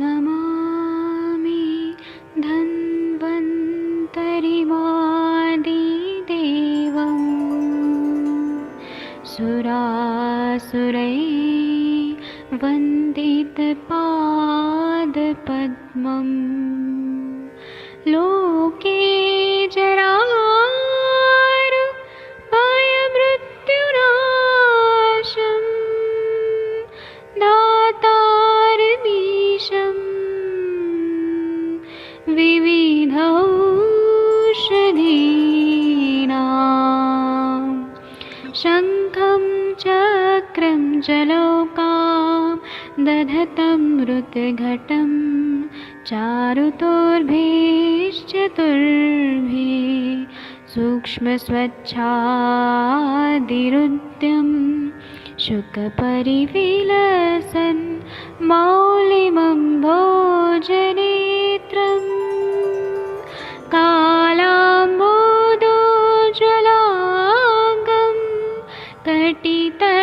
नमामि धन्वन्तरिमादिदेवं सुरासुरैर्वन्दितपादपद्मं लोके जरामृत्युनाशं दातारमीशं विविधौषधीनां शङ्खं चक्रं जलौकां दधतं मृतघटं चारुतोर्भिश्चतुर्भिः सूक्ष्मस्वच्छादिरुद्यं शुकपरिविलसन् मौलिमं भोजनेत्रं कालाम्बोदोज्ज्वलाङ्गं कटितटविलसत्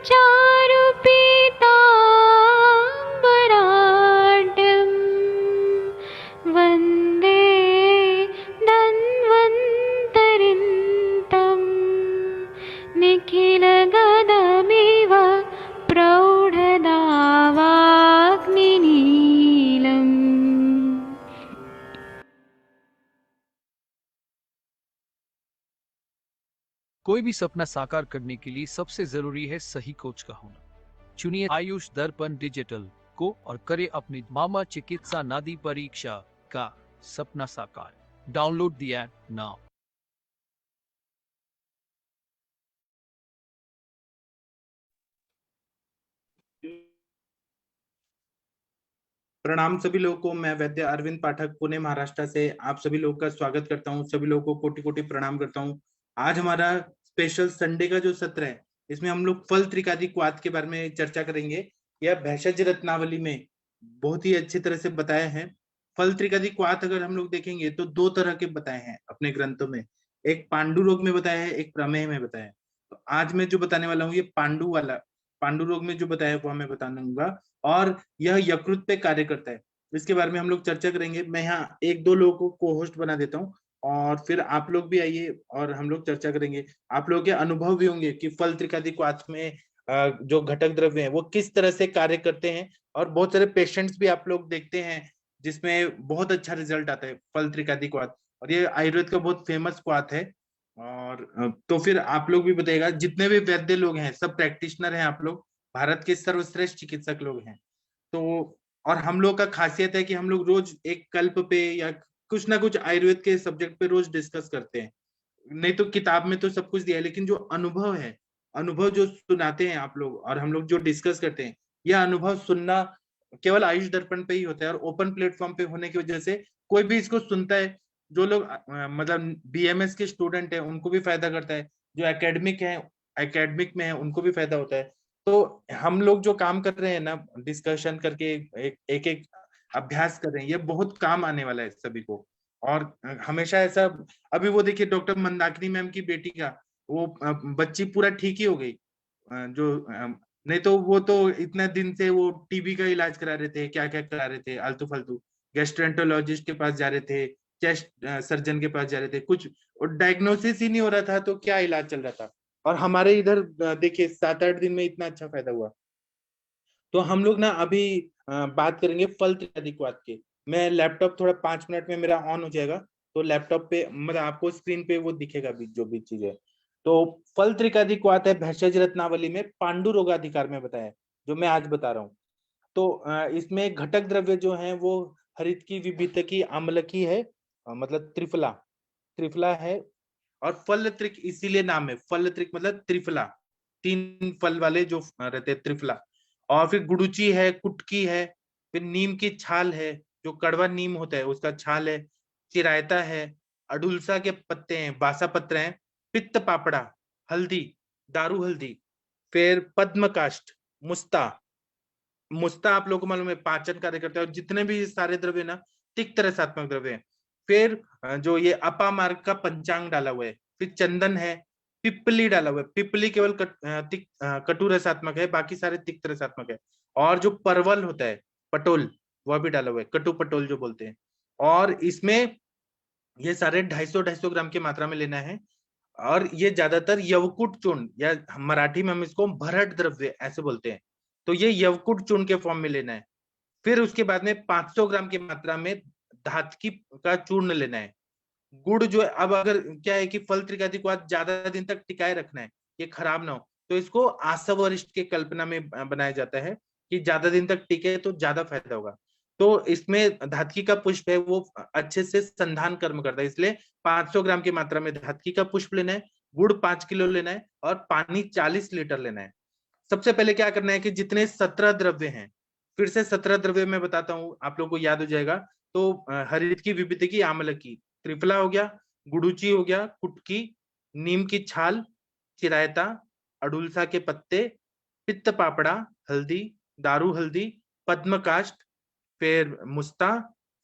चारुपीताम्बराढ्यं वन्दे धन्वन्तरिन्तं निखिलगदमिव प्रौढदावाग्निनीलम्। कोई भी सपना साकार करने के लिए सबसे जरूरी है सही कोच का होना। चुनिए आयुष दर्पण डिजिटल को और करे अपनी मामा चिकित्सा नादी परीक्षा का सपना साकार। Download the app now. प्रणाम सभी लोगों को। मैं वैद्य अरविंद पाठक पुणे महाराष्ट्र से आप सभी लोगों का स्वागत करता हूं। सभी लोगों को कोटि कोटि प्रणाम करता हूं। आज हमारा स्पेशल संडे का जो सत्र है, इसमें हम लोग फल त्रिकादि क्वाथ के बारे में चर्चा करेंगे। यह भेषज रत्नावली में बहुत ही अच्छी तरह से बताया है। फल त्रिकादि क्वाथ अगर हम लोग देखेंगे तो दो तरह के बताए हैं अपने ग्रंथों में। एक पांडु रोग में बताया है, एक प्रमेह में बताया है। तो आज मैं जो बताने वाला हूँ ये पांडु रोग में जो बताया है वो हमें बताऊंगा, और यह यकृत पे कार्य करता है। इसके बारे में हम लोग चर्चा करेंगे। मैं यहाँ एक दो लोगों को को होस्ट बना देता हूँ और फिर आप लोग भी आइए और हम लोग चर्चा करेंगे। आप लोगों के अनुभव भी होंगे कि फल त्रिकादि क्वाथ में जो घटक द्रव्य हैं वो किस तरह से कार्य करते हैं, और बहुत सारे पेशेंट्स भी आप लोग देखते हैं जिसमें बहुत अच्छा रिजल्ट आता है फल त्रिकादि क्वाथ, और ये आयुर्वेद का बहुत फेमस क्वाथ है। और तो फिर आप लोग भी बताइएगा। जितने भी वैद्य लोग हैं सब प्रैक्टिशनर हैं, आप लोग भारत के सर्वश्रेष्ठ चिकित्सक लोग हैं। तो और हम लोग का खासियत है कि हम लोग रोज एक कल्प पे या कुछ ना कुछ आयुर्वेद के सब्जेक्ट पे रोज डिस्कस करते हैं। नहीं तो किताब में तो सब कुछ दिया है, लेकिन जो अनुभव है, अनुभव जो सुनाते हैं आप लोग और हम लोग जो डिस्कस करते हैं, यह अनुभव सुनना केवल आयुष दर्पण पे ही होता है। और ओपन प्लेटफॉर्म पे होने की वजह से कोई भी इसको सुनता है। जो लोग मतलब बीएमएस के स्टूडेंट है उनको भी फायदा करता है, जो एकेडमिक में है उनको भी फायदा होता है। तो हम लोग जो काम कर रहे हैं ना, डिस्कशन करके एक एक अभ्यास कर रहे हैं, ये बहुत काम आने वाला है सभी को। और हमेशा ऐसा, अभी वो देखिए डॉक्टर मंदाकिनी मैम की बेटी का वो बच्ची पूरा ठीक ही हो गई। नहीं तो वो तो इतने दिन से वो टीबी का इलाज करा रहे थे, क्या क्या करा रहे थे आलतू फालतू, गैस्ट्रेंटोलॉजिस्ट के पास जा रहे थे, चेस्ट सर्जन के पास जा रहे थे, कुछ डायग्नोसिस ही नहीं हो रहा था तो क्या इलाज चल रहा था। और हमारे इधर देखिए 7-8 दिन में इतना अच्छा फायदा हुआ। तो हम लोग ना अभी बात करेंगे फल त्रिकादिक्वाथ के। मैं लैपटॉप थोड़ा 5 मिनट में मेरा ऑन हो जाएगा, तो लैपटॉप पे मतलब आपको स्क्रीन पे वो दिखेगा भी जो भी चीज है। तो फल त्रिकादिक्वाथ है भेषज रत्नावली में पांडु रोगाधिकार में बताया है, जो मैं आज बता रहा हूँ। तो इसमें घटक द्रव्य जो है वो हरित की, विभित अम्ल की है, मतलब त्रिफला त्रिफला है। और फल त्रिक इसीलिए नाम है, फल त्रिक मतलब त्रिफला, 3 फल वाले जो रहते हैं त्रिफला। और फिर गुड़ुची है, कुटकी है, फिर नीम की छाल है, जो कड़वा नीम होता है उसका छाल है, चिरायता है, अडुलसा के पत्ते हैं, बासा पत्र हैं, पित्त पापड़ा, हल्दी, दारू हल्दी, फिर पद्म काष्ठ, मुस्ता। मुस्ता आप लोगों को मालूम है पाचन कार्य करता है। और जितने भी सारे द्रव्य ना तिक्त रसात्मक द्रव्य है। फिर जो ये अपामार्ग का पंचांग डाला हुआ है, फिर चंदन है, पिपली डाला हुआ है। पिपली केवल कटु रसात्मक है, बाकी सारे तिक्त रसात्मक है। और जो परवल होता है, पटोल, वह भी डाला हुआ है, कटु पटोल जो बोलते हैं। और इसमें ये सारे 250-250 ग्राम की मात्रा में लेना है। और ये ज्यादातर यवकुट चूर्ण, या मराठी में हम इसको भरट द्रव्य ऐसे बोलते हैं, तो ये यवकुट चूर्ण के फॉर्म में लेना है। फिर उसके बाद में 500 ग्राम की मात्रा में धातकी का चूर्ण लेना है। गुड़ जो है, अब अगर क्या है कि फल त्रिकादि को आज ज्यादा दिन तक टिकाए रखना है, ये खराब ना हो, तो इसको आसवरिष्ठ के कल्पना में बनाया जाता है कि ज्यादा दिन तक टिके तो ज्यादा फायदा होगा। तो इसमें धातकी का पुष्प है वो अच्छे से संधान कर्म करता है, इसलिए 500 ग्राम की मात्रा में धातकी का पुष्प लेना है, गुड़ 5 किलो लेना है और पानी 40 लीटर लेना है। सबसे पहले क्या करना है कि जितने 17 द्रव्य हैं, फिर से 17 द्रव्य मैं बताता हूं, आप लोग को याद हो जाएगा। तो हरित की, विभूति की, आमल की, त्रिफला हो गया, गुड़ूची हो गया, कुटकी, नीम की छाल, चिरायता, अडुलसा के पत्ते, पित्त पापड़ा, हल्दी, दारू हल्दी, पद्मकाष्ठ, फिर मुस्ता,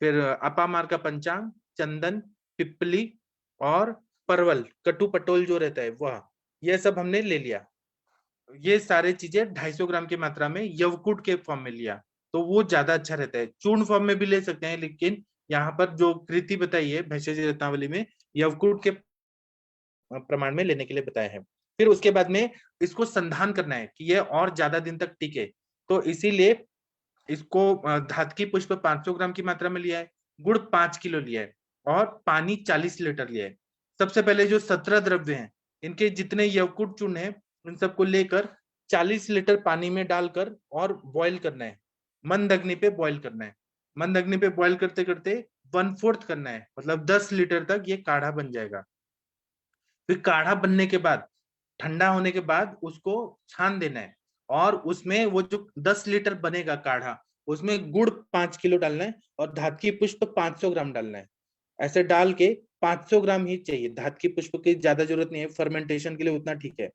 फिर अपामार का पंचांग, चंदन, पिपली और परवल, कटु पटोल जो रहता है वह, यह सब हमने ले लिया। ये सारे चीजें 250 ग्राम की मात्रा में यवकुट के फॉर्म में लिया, तो वो ज्यादा अच्छा रहता है। चूर्ण फॉर्म में भी ले सकते हैं, लेकिन यहाँ पर जो कृति बताई है भेषज रत्नावली में, यवकुट के प्रमाण में लेने के लिए बताया है। फिर उसके बाद में इसको संधान करना है कि ये और ज्यादा दिन तक टिके, तो इसीलिए इसको धातकी पुष्प 500 ग्राम की मात्रा में लिया है, गुड़ 5 किलो लिया है और पानी 40 लीटर लिया है। सबसे पहले जो 17 द्रव्य हैं, इनके जितने यवकुट चूर्ण है, उन सबको लेकर 40 लीटर पानी में डालकर और बॉईल करना है, मंद अग्नि पे बॉईल करना है। मंद अग्नि पे बॉईल करते करते 1/4 करना है, मतलब 10 लीटर तक ये काढ़ा बन जाएगा। फिर काढ़ा बनने के बाद, ठंडा होने के बाद उसको छान देना है, और उसमें वो जो 10 लीटर बनेगा काढ़ा, उसमें गुड़ 5 किलो डालना है और धातकी पुष्प 500 ग्राम डालना है। ऐसे डाल के 500 ग्राम ही चाहिए, धातकी पुष्प की ज्यादा जरूरत नहीं है, फर्मेंटेशन के लिए उतना ठीक है।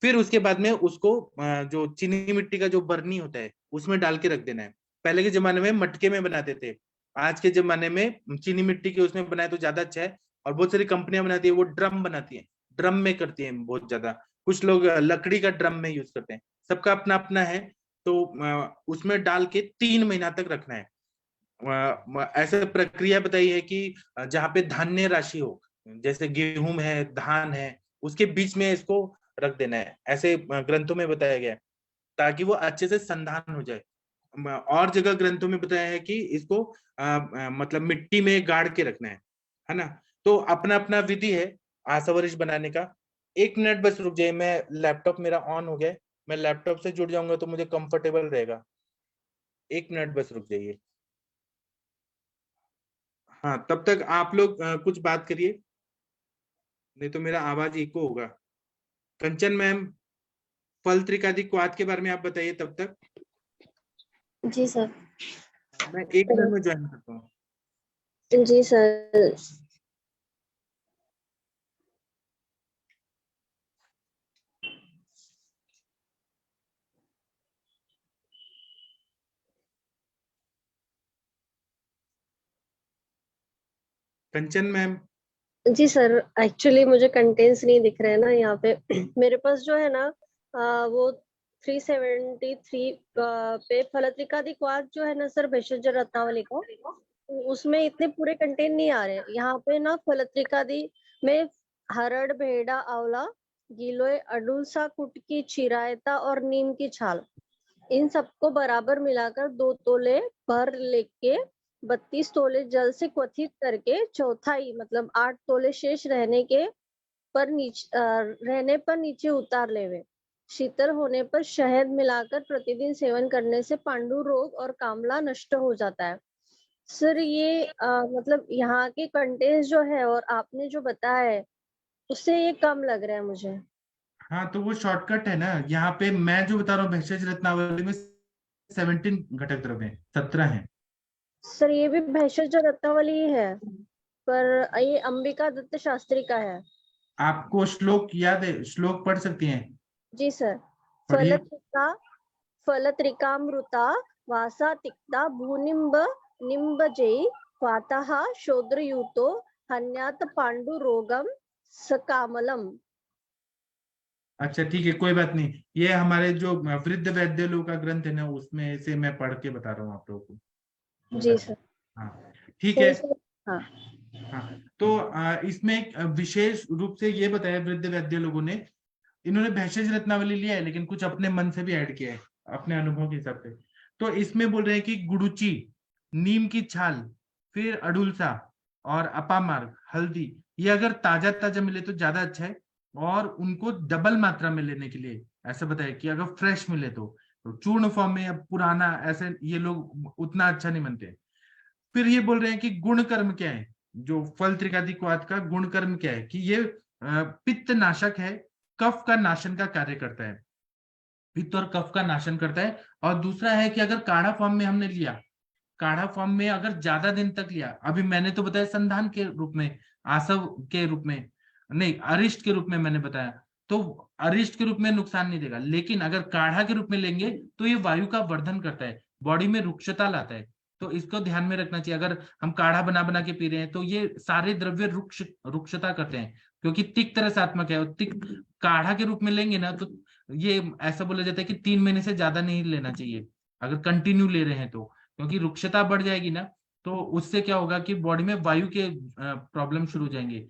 फिर उसके बाद में उसको जो चीनी मिट्टी का जो बरनी होता है उसमें डाल के रख देना है। पहले के जमाने में मटके में बनाते थे, आज के जमाने में चीनी मिट्टी के उसमें बनाए तो ज्यादा अच्छा है। और बहुत सारी कंपनियां बनाती है, वो ड्रम बनाती है, ड्रम में करती है बहुत ज्यादा। कुछ लोग लकड़ी का ड्रम में यूज करते हैं, सबका अपना अपना है। तो उसमें डाल के 3 महीना तक रखना है। ऐसे प्रक्रिया बताई है कि जहाँ पे धान्य राशि हो, जैसे गेहूं है, धान है, उसके बीच में इसको रख देना है, ऐसे ग्रंथों में बताया गया है, ताकि वो अच्छे से संधान हो जाए। और जगह ग्रंथों में बताया है कि इसको मतलब मिट्टी में गाड़ के रखना है ना। तो अपना अपना विधि है आसवरिश बनाने का। 1 मिनट बस रुक जाइए, मैं लैपटॉप मेरा ऑन हो गया है, मैं लैपटॉप से जुड़ जाऊंगा तो मुझे कंफर्टेबल रहेगा। 1 मिनट बस रुक जाइए। हाँ, तब तक आप लोग कुछ बात करिए, नहीं तो मेरा आवाज इको होगा। कंचन मैम, फल त्रिकादि क्वाथ के बारे में आप बताइए तब तक। जी सर। मैं 1 मिनट में ज्वाइन करता हूँ। जी सर। कंचन मैम। जी सर, एक्चुअली मुझे कंटेंट्स नहीं दिख रहे हैं ना यहाँ पे। मेरे पास जो है ना वो 373 पे फलत्रिकादिक्वाथ जो है ना सर, भेषज रत्नावली का, उसमें इतने पूरे कंटेंट नहीं आ रहे। यहाँ पे ना फलत्रिकादि में हरड़, भेड़ा, आंवला, गिलोय, अडुलसा, कुटकी, चिरायता और नीम की छाल, इन सबको बराबर मिलाकर 2 तोले भर लेके 32 तोले जल से क्वथित करके चौथाई मतलब 8 तोले शेष रहने पर नीचे उतार लेवे। शीतल होने पर शहद मिलाकर प्रतिदिन सेवन करने से पांडु रोग और कामला नष्ट हो जाता है। सर ये मतलब यहाँ के कंटेंट्स जो है और आपने जो बताया है उससे ये कम लग रहा है मुझे। हाँ, तो वो शॉर्टकट है ना, यहाँ पे मैं जो बता रहा हूँ भेषज रत्नावली में 17 घटक द्रव्य हैं, 17 हैं। सर ये भी भेषज रत्नावली ही है, पर ये अंबिका दत्त शास्त्री का है। आपको श्लोक याद है? श्लोक पढ़ सकती हैं? जी सर। पढ़िए। फलत्रिकामृता वासा तिक्ता भूनिम्ब निम्बजै वातः शोद्रयूतो हन्यात पांडु रोगम सकामलम। अच्छा ठीक है, कोई बात नहीं, ये हमारे जो वृद्ध वैद्य लोग का ग्रंथ है ना, उसमें से मैं पढ़ के बता रहा हूँ आप लोगों को, कोई जी बात सर। नहीं। हाँ ठीक तो है। इसमें हाँ हाँ तो इसमें एक विशेष रूप से ये बताया वृद्ध वैद्य लोगों ने, इन्होंने भेषज रत्नावली लिया है लेकिन कुछ अपने मन से भी ऐड किया है अपने अनुभव के हिसाब से। तो इसमें बोल रहे हैं कि गुड़ुची, नीम की छाल, फिर अडुलसा और अपामार्ग, हल्दी, ये अगर ताजा ताजा मिले तो ज्यादा अच्छा है, और उनको डबल मात्रा में लेने के लिए ऐसा बताया कि अगर फ्रेश मिले तो चूर्ण फॉर्म में या पुराना ऐसे ये लोग उतना अच्छा नहीं मानते। फिर ये बोल रहे हैं कि गुण कर्म क्या है, जो फल त्रिकादिक्वाथ का गुण कर्म क्या है, कि ये पित्त नाशक है, कफ का नाशन का कार्य करता है, पित्त और कफ का नाशन करता है। और दूसरा है कि अगर काढ़ा फॉर्म में हमने लिया, काढ़ा फॉर्म में अगर ज्यादा दिन तक लिया, अभी मैंने तो बताया संधान के रूप में, आसव के रूप में नहीं, अरिष्ट के रूप में मैंने बताया, तो अरिष्ट के रूप में नुकसान नहीं देगा, लेकिन अगर काढ़ा के रूप में लेंगे तो ये वायु का वर्धन करता है, बॉडी में रुक्षता लाता है। तो इसको ध्यान में रखना चाहिए, अगर हम काढ़ा बना बना के पी रहे हैं तो ये सारे द्रव्य रुक्षता करते हैं, क्योंकि तिक्त रसात्मक है, और तिक्त काढ़ा के रूप में लेंगे ना तो ये ऐसा बोला जाता है कि 3 महीने से ज्यादा नहीं लेना चाहिए अगर कंटिन्यू ले रहे हैं तो, क्योंकि रुक्षता बढ़ जाएगी ना, तो उससे क्या होगा कि बॉडी में वायु के प्रॉब्लम शुरू हो जाएंगे।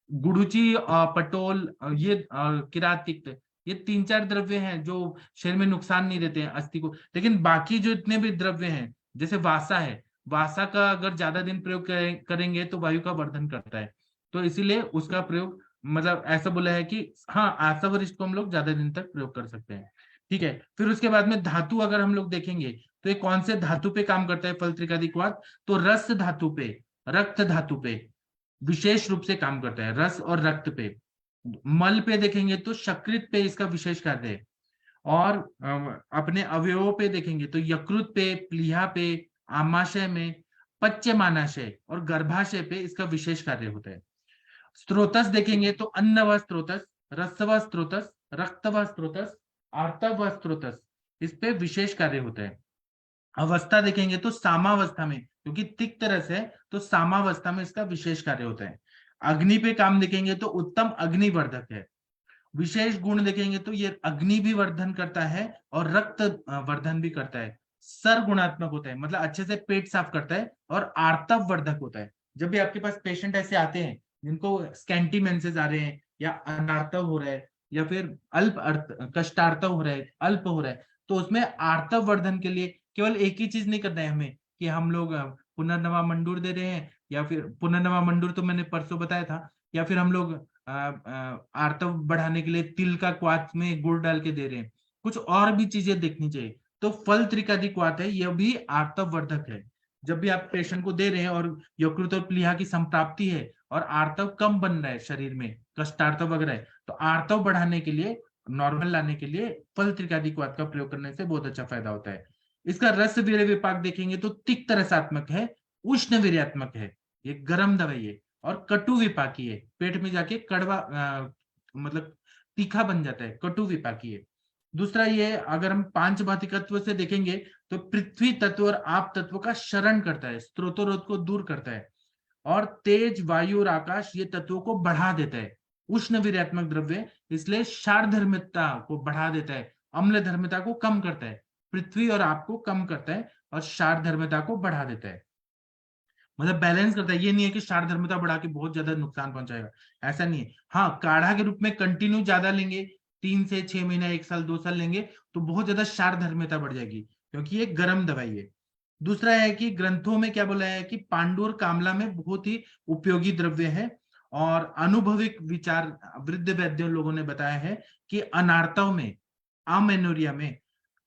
गुडुची, पटोल, ये किरात, तिक्त, ये 3-4 द्रव्य हैं जो शरीर में नुकसान नहीं देते हैं अस्थि को, लेकिन बाकी जो इतने भी द्रव्य हैं, जैसे वासा है, वासा का अगर ज्यादा दिन प्रयोग करेंगे तो वायु का वर्धन करता है, तो इसीलिए उसका प्रयोग मतलब ऐसा बोला है कि हाँ, आसवरिष्ठ को हम लोग ज्यादा दिन तक प्रयोग कर सकते हैं। ठीक है, फिर उसके बाद में धातु अगर हम लोग देखेंगे तो ये कौन से धातु पे काम करता है फल त्रिकादिक्वाथ, तो रस धातु पे, रक्त धातु पे विशेष रूप से काम करता है, रस और रक्त पे। मल पे देखेंगे तो शकृत पे इसका विशेष कार्य है, और अपने अवयवों पे देखेंगे तो यकृत पे, प्लीहा पे, आमाशय में, पच्यमानाशय और गर्भाशय पे इसका विशेष कार्य होता है। स्त्रोतस देखेंगे तो अन्न व स्त्रोतस, रस व स्त्रोतस, रक्त व स्त्रोतस, आर्तव व स्त्रोतस, इस पे विशेष कार्य होता है। अवस्था देखेंगे तो सामावस्था में, क्योंकि तिक्त रस है तो सामावस्था में इसका विशेष कार्य होता है। अग्नि पे काम देखेंगे तो उत्तम अग्निवर्धक है। विशेष गुण देखेंगे तो ये अग्नि भी वर्धन करता है और रक्त वर्धन भी करता है। सर्वगुणात्मक होता है, मतलब अच्छे से पेट साफ करता है, और आर्तव वर्धक होता है। जब भी आपके पास पेशेंट ऐसे आते हैं जिनको स्कैंटी मेंसेस आ रहे हैं, या अनार्तव हो रहा है, या फिर अल्प कष्टार्तव हो रहा है, अल्प हो रहा है, तो उसमें आर्तव वर्धन के लिए केवल एक ही चीज नहीं करना है हमें, कि हम लोग पुनर्नवा मंडूर दे रहे हैं, या फिर पुनर्नवा मंडूर तो मैंने परसों बताया था, या फिर हम लोग आर्तव बढ़ाने के लिए तिल का क्वाथ में गुड़ डाल के दे रहे हैं, कुछ और भी चीजें देखनी चाहिए। तो फल त्रिकादिक्वाथ है, यह भी आर्तव वर्धक है। जब भी आप पेशेंट को दे रहे हैं और यकृत और प्लीहा की संप्राप्ति है और आर्तव कम बन रहा है शरीर में, कष्टार्तव वगैरह है, तो आर्तव बढ़ाने के लिए, नॉर्मल लाने के लिए फल त्रिकादिक्वाथ का प्रयोग करने से बहुत अच्छा फायदा होता है। इसका रस वीर्य विपाक देखेंगे तो तिक्त रसात्मक है, उष्ण वीर्यात्मक है, ये गर्म दवाई है, और कटु विपाकी है, पेट में जाके कड़वा मतलब तीखा बन जाता है, कटु विपाकी है। दूसरा ये, अगर हम पांच भौतिकत्व से देखेंगे तो पृथ्वी तत्व और आप तत्व का शरण करता है, स्त्रोतरोध को दूर करता है, और तेज, वायु और आकाश ये तत्वों को बढ़ा देता है, उष्ण वीर्यात्मक द्रव्य, इसलिए क्षारधर्मिता को बढ़ा देता है, अम्ल धर्मिता को कम करता है, पृथ्वी और आप को कम करता है, और क्षारधर्मिता को बढ़ा देता है, मतलब बैलेंस करता है। ये नहीं है कि क्षार धर्मिता बढ़ा के बहुत ज्यादा नुकसान पहुंचाएगा, ऐसा नहीं है। हाँ, काढ़ा के रूप में कंटिन्यू ज्यादा लेंगे, 3 से 6 महीना, 1 साल, 2 साल लेंगे तो बहुत ज्यादा क्षार धर्मिता बढ़ जाएगी, क्योंकि ये गर्म दवाई है। दूसरा है कि ग्रंथों में क्या बोला है कि पांडु और कामला में बहुत ही उपयोगी द्रव्य है, और अनुभविक विचार वृद्ध वैद्य लोगों ने बताया है कि अनार्तव में, अमेनोरिया में,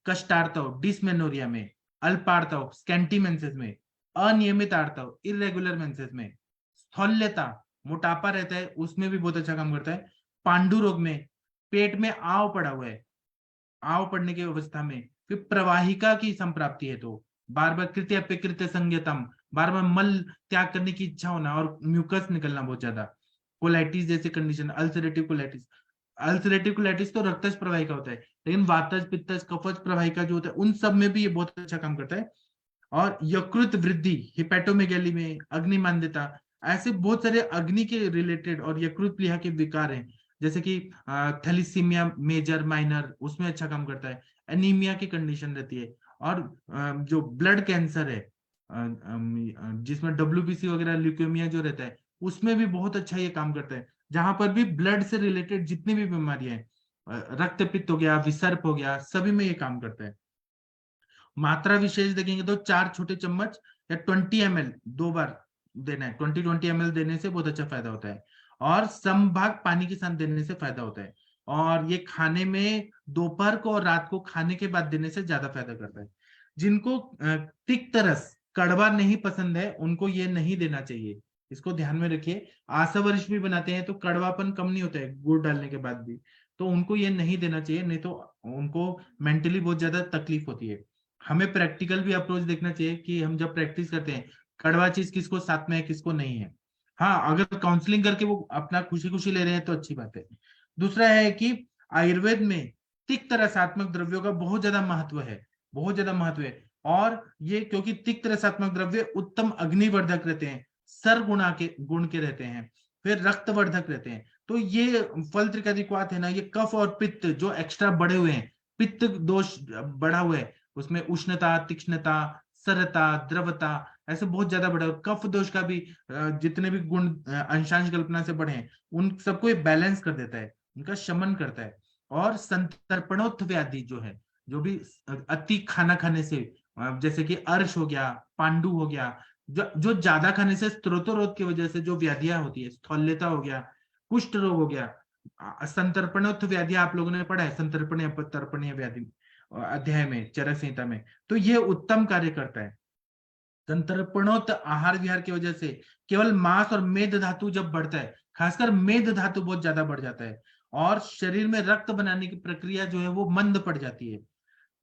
कष्टार्तव डिसमेनोरिया में, अल्पार्तव स्कैंटी मेंसेस में, अनियमित आर्तव इरेगुलर मेंसेस में, स्थौल्यता मोटापा रहता है उसमें भी बहुत अच्छा काम करता है, पांडु रोग में, पेट में आव पड़ा हुआ है, आव पड़ने की अवस्था में, फिर प्रवाहिका की संप्राप्ति है तो बार बार कृत्य अपिकृत्य संज्ञतम, बार बार मल त्याग करने की इच्छा होना और म्यूकस निकलना बहुत ज्यादा, कोलाइटिस जैसे condition, ulcerative colitis, ulcerative colitis तो रक्तज प्रवाहिका होता है, लेकिन वातज, पित्तज, कफज प्रवाहिका जो होता है उन सब में भी ये बहुत अच्छा काम करता है। और यकृत वृद्धि, हिपेटोमेगैली में, अग्निमांद्यता, ऐसे बहुत सारे अग्नि के रिलेटेड और यकृत प्लीहा के विकार हैं। जैसे कि थैलीसीमिया मेजर माइनर, उसमें अच्छा काम करता है। एनीमिया की कंडीशन रहती है, और जो ब्लड कैंसर है, जिसमें WBC वगैरह ल्यूकेमिया जो रहता है, उसमें भी बहुत अच्छा ये काम करता है। जहां पर भी ब्लड से रिलेटेड जितनी भी बीमारियां हैं, रक्तपित्त हो गया, विसर्प हो गया, सभी में ये काम करता है। मात्रा विशेष देखेंगे तो 4 छोटे चम्मच या 20 ml 2 बार देना है। 20 ml देने से बहुत अच्छा फायदा होता है, और समभाग पानी के साथ देने से फायदा होता है। और ये खाने में दोपहर को और रात को खाने के बाद देने से ज्यादा फायदा करता है। जिनको तिक्त रस, कड़वा नहीं पसंद है, उनको ये नहीं देना चाहिए, इसको ध्यान में रखिए। आशा वरिष्ठ भी बनाते हैं तो कड़वापन कम नहीं होता है गुड़ डालने के बाद भी, तो उनको ये नहीं देना चाहिए, नहीं तो उनको मेंटली बहुत ज्यादा तकलीफ होती है। हमें प्रैक्टिकल भी अप्रोच देखना चाहिए कि हम जब प्रैक्टिस करते हैं, कड़वा चीज किसको साथ में है, किसको नहीं है। हाँ, अगर काउंसलिंग करके वो अपना खुशी खुशी ले रहे हैं तो अच्छी बात है। दूसरा है कि आयुर्वेद में तिक्त रसात्मक द्रव्यों का बहुत ज्यादा महत्व है, बहुत ज्यादा महत्व है। और ये क्योंकि तिक्त रसात्मक द्रव्य उत्तम अग्निवर्धक रहते हैं, सर गुण के रहते हैं, फिर रक्तवर्धक रहते हैं। तो ये फल त्रिकादिक्वाथ है ना, ये कफ और पित्त जो एक्स्ट्रा बढ़े हुए हैं, पित्त दोष बढ़ा हुआ है, उसमें उष्णता, तीक्ष्णता, सरता, द्रवता, ऐसे बहुत ज्यादा बढ़ा। कफ दोष का भी जितने भी गुण अंशांश कल्पना से बढ़े हैं, उन सबको ये बैलेंस कर देता है, उनका शमन करता है। और संतर्पणोत्थ व्याधि जो है, जो भी अति खाना खाने से, जैसे कि अर्श हो गया, पांडु हो गया, जो ज्यादा खाने से स्त्रोतरोध की वजह से जो व्याधियां होती है, स्थौल्यता हो गया, कुष्ठ रोग हो गया, संतर्पणोत्थ व्याधि आप लोगों ने पढ़ा है, संतर्पण या तर्पणीय व्याधि अध्याय में, चरक संहिता में। तो ये उत्तम कार्य करता है। संतर्पणोत्त आहार विहार की वजह से केवल मांस और मेद धातु जब बढ़ता है, खासकर मेद धातु बहुत ज्यादा बढ़ जाता है, और शरीर में रक्त बनाने की प्रक्रिया जो है वो मंद पड़ जाती है।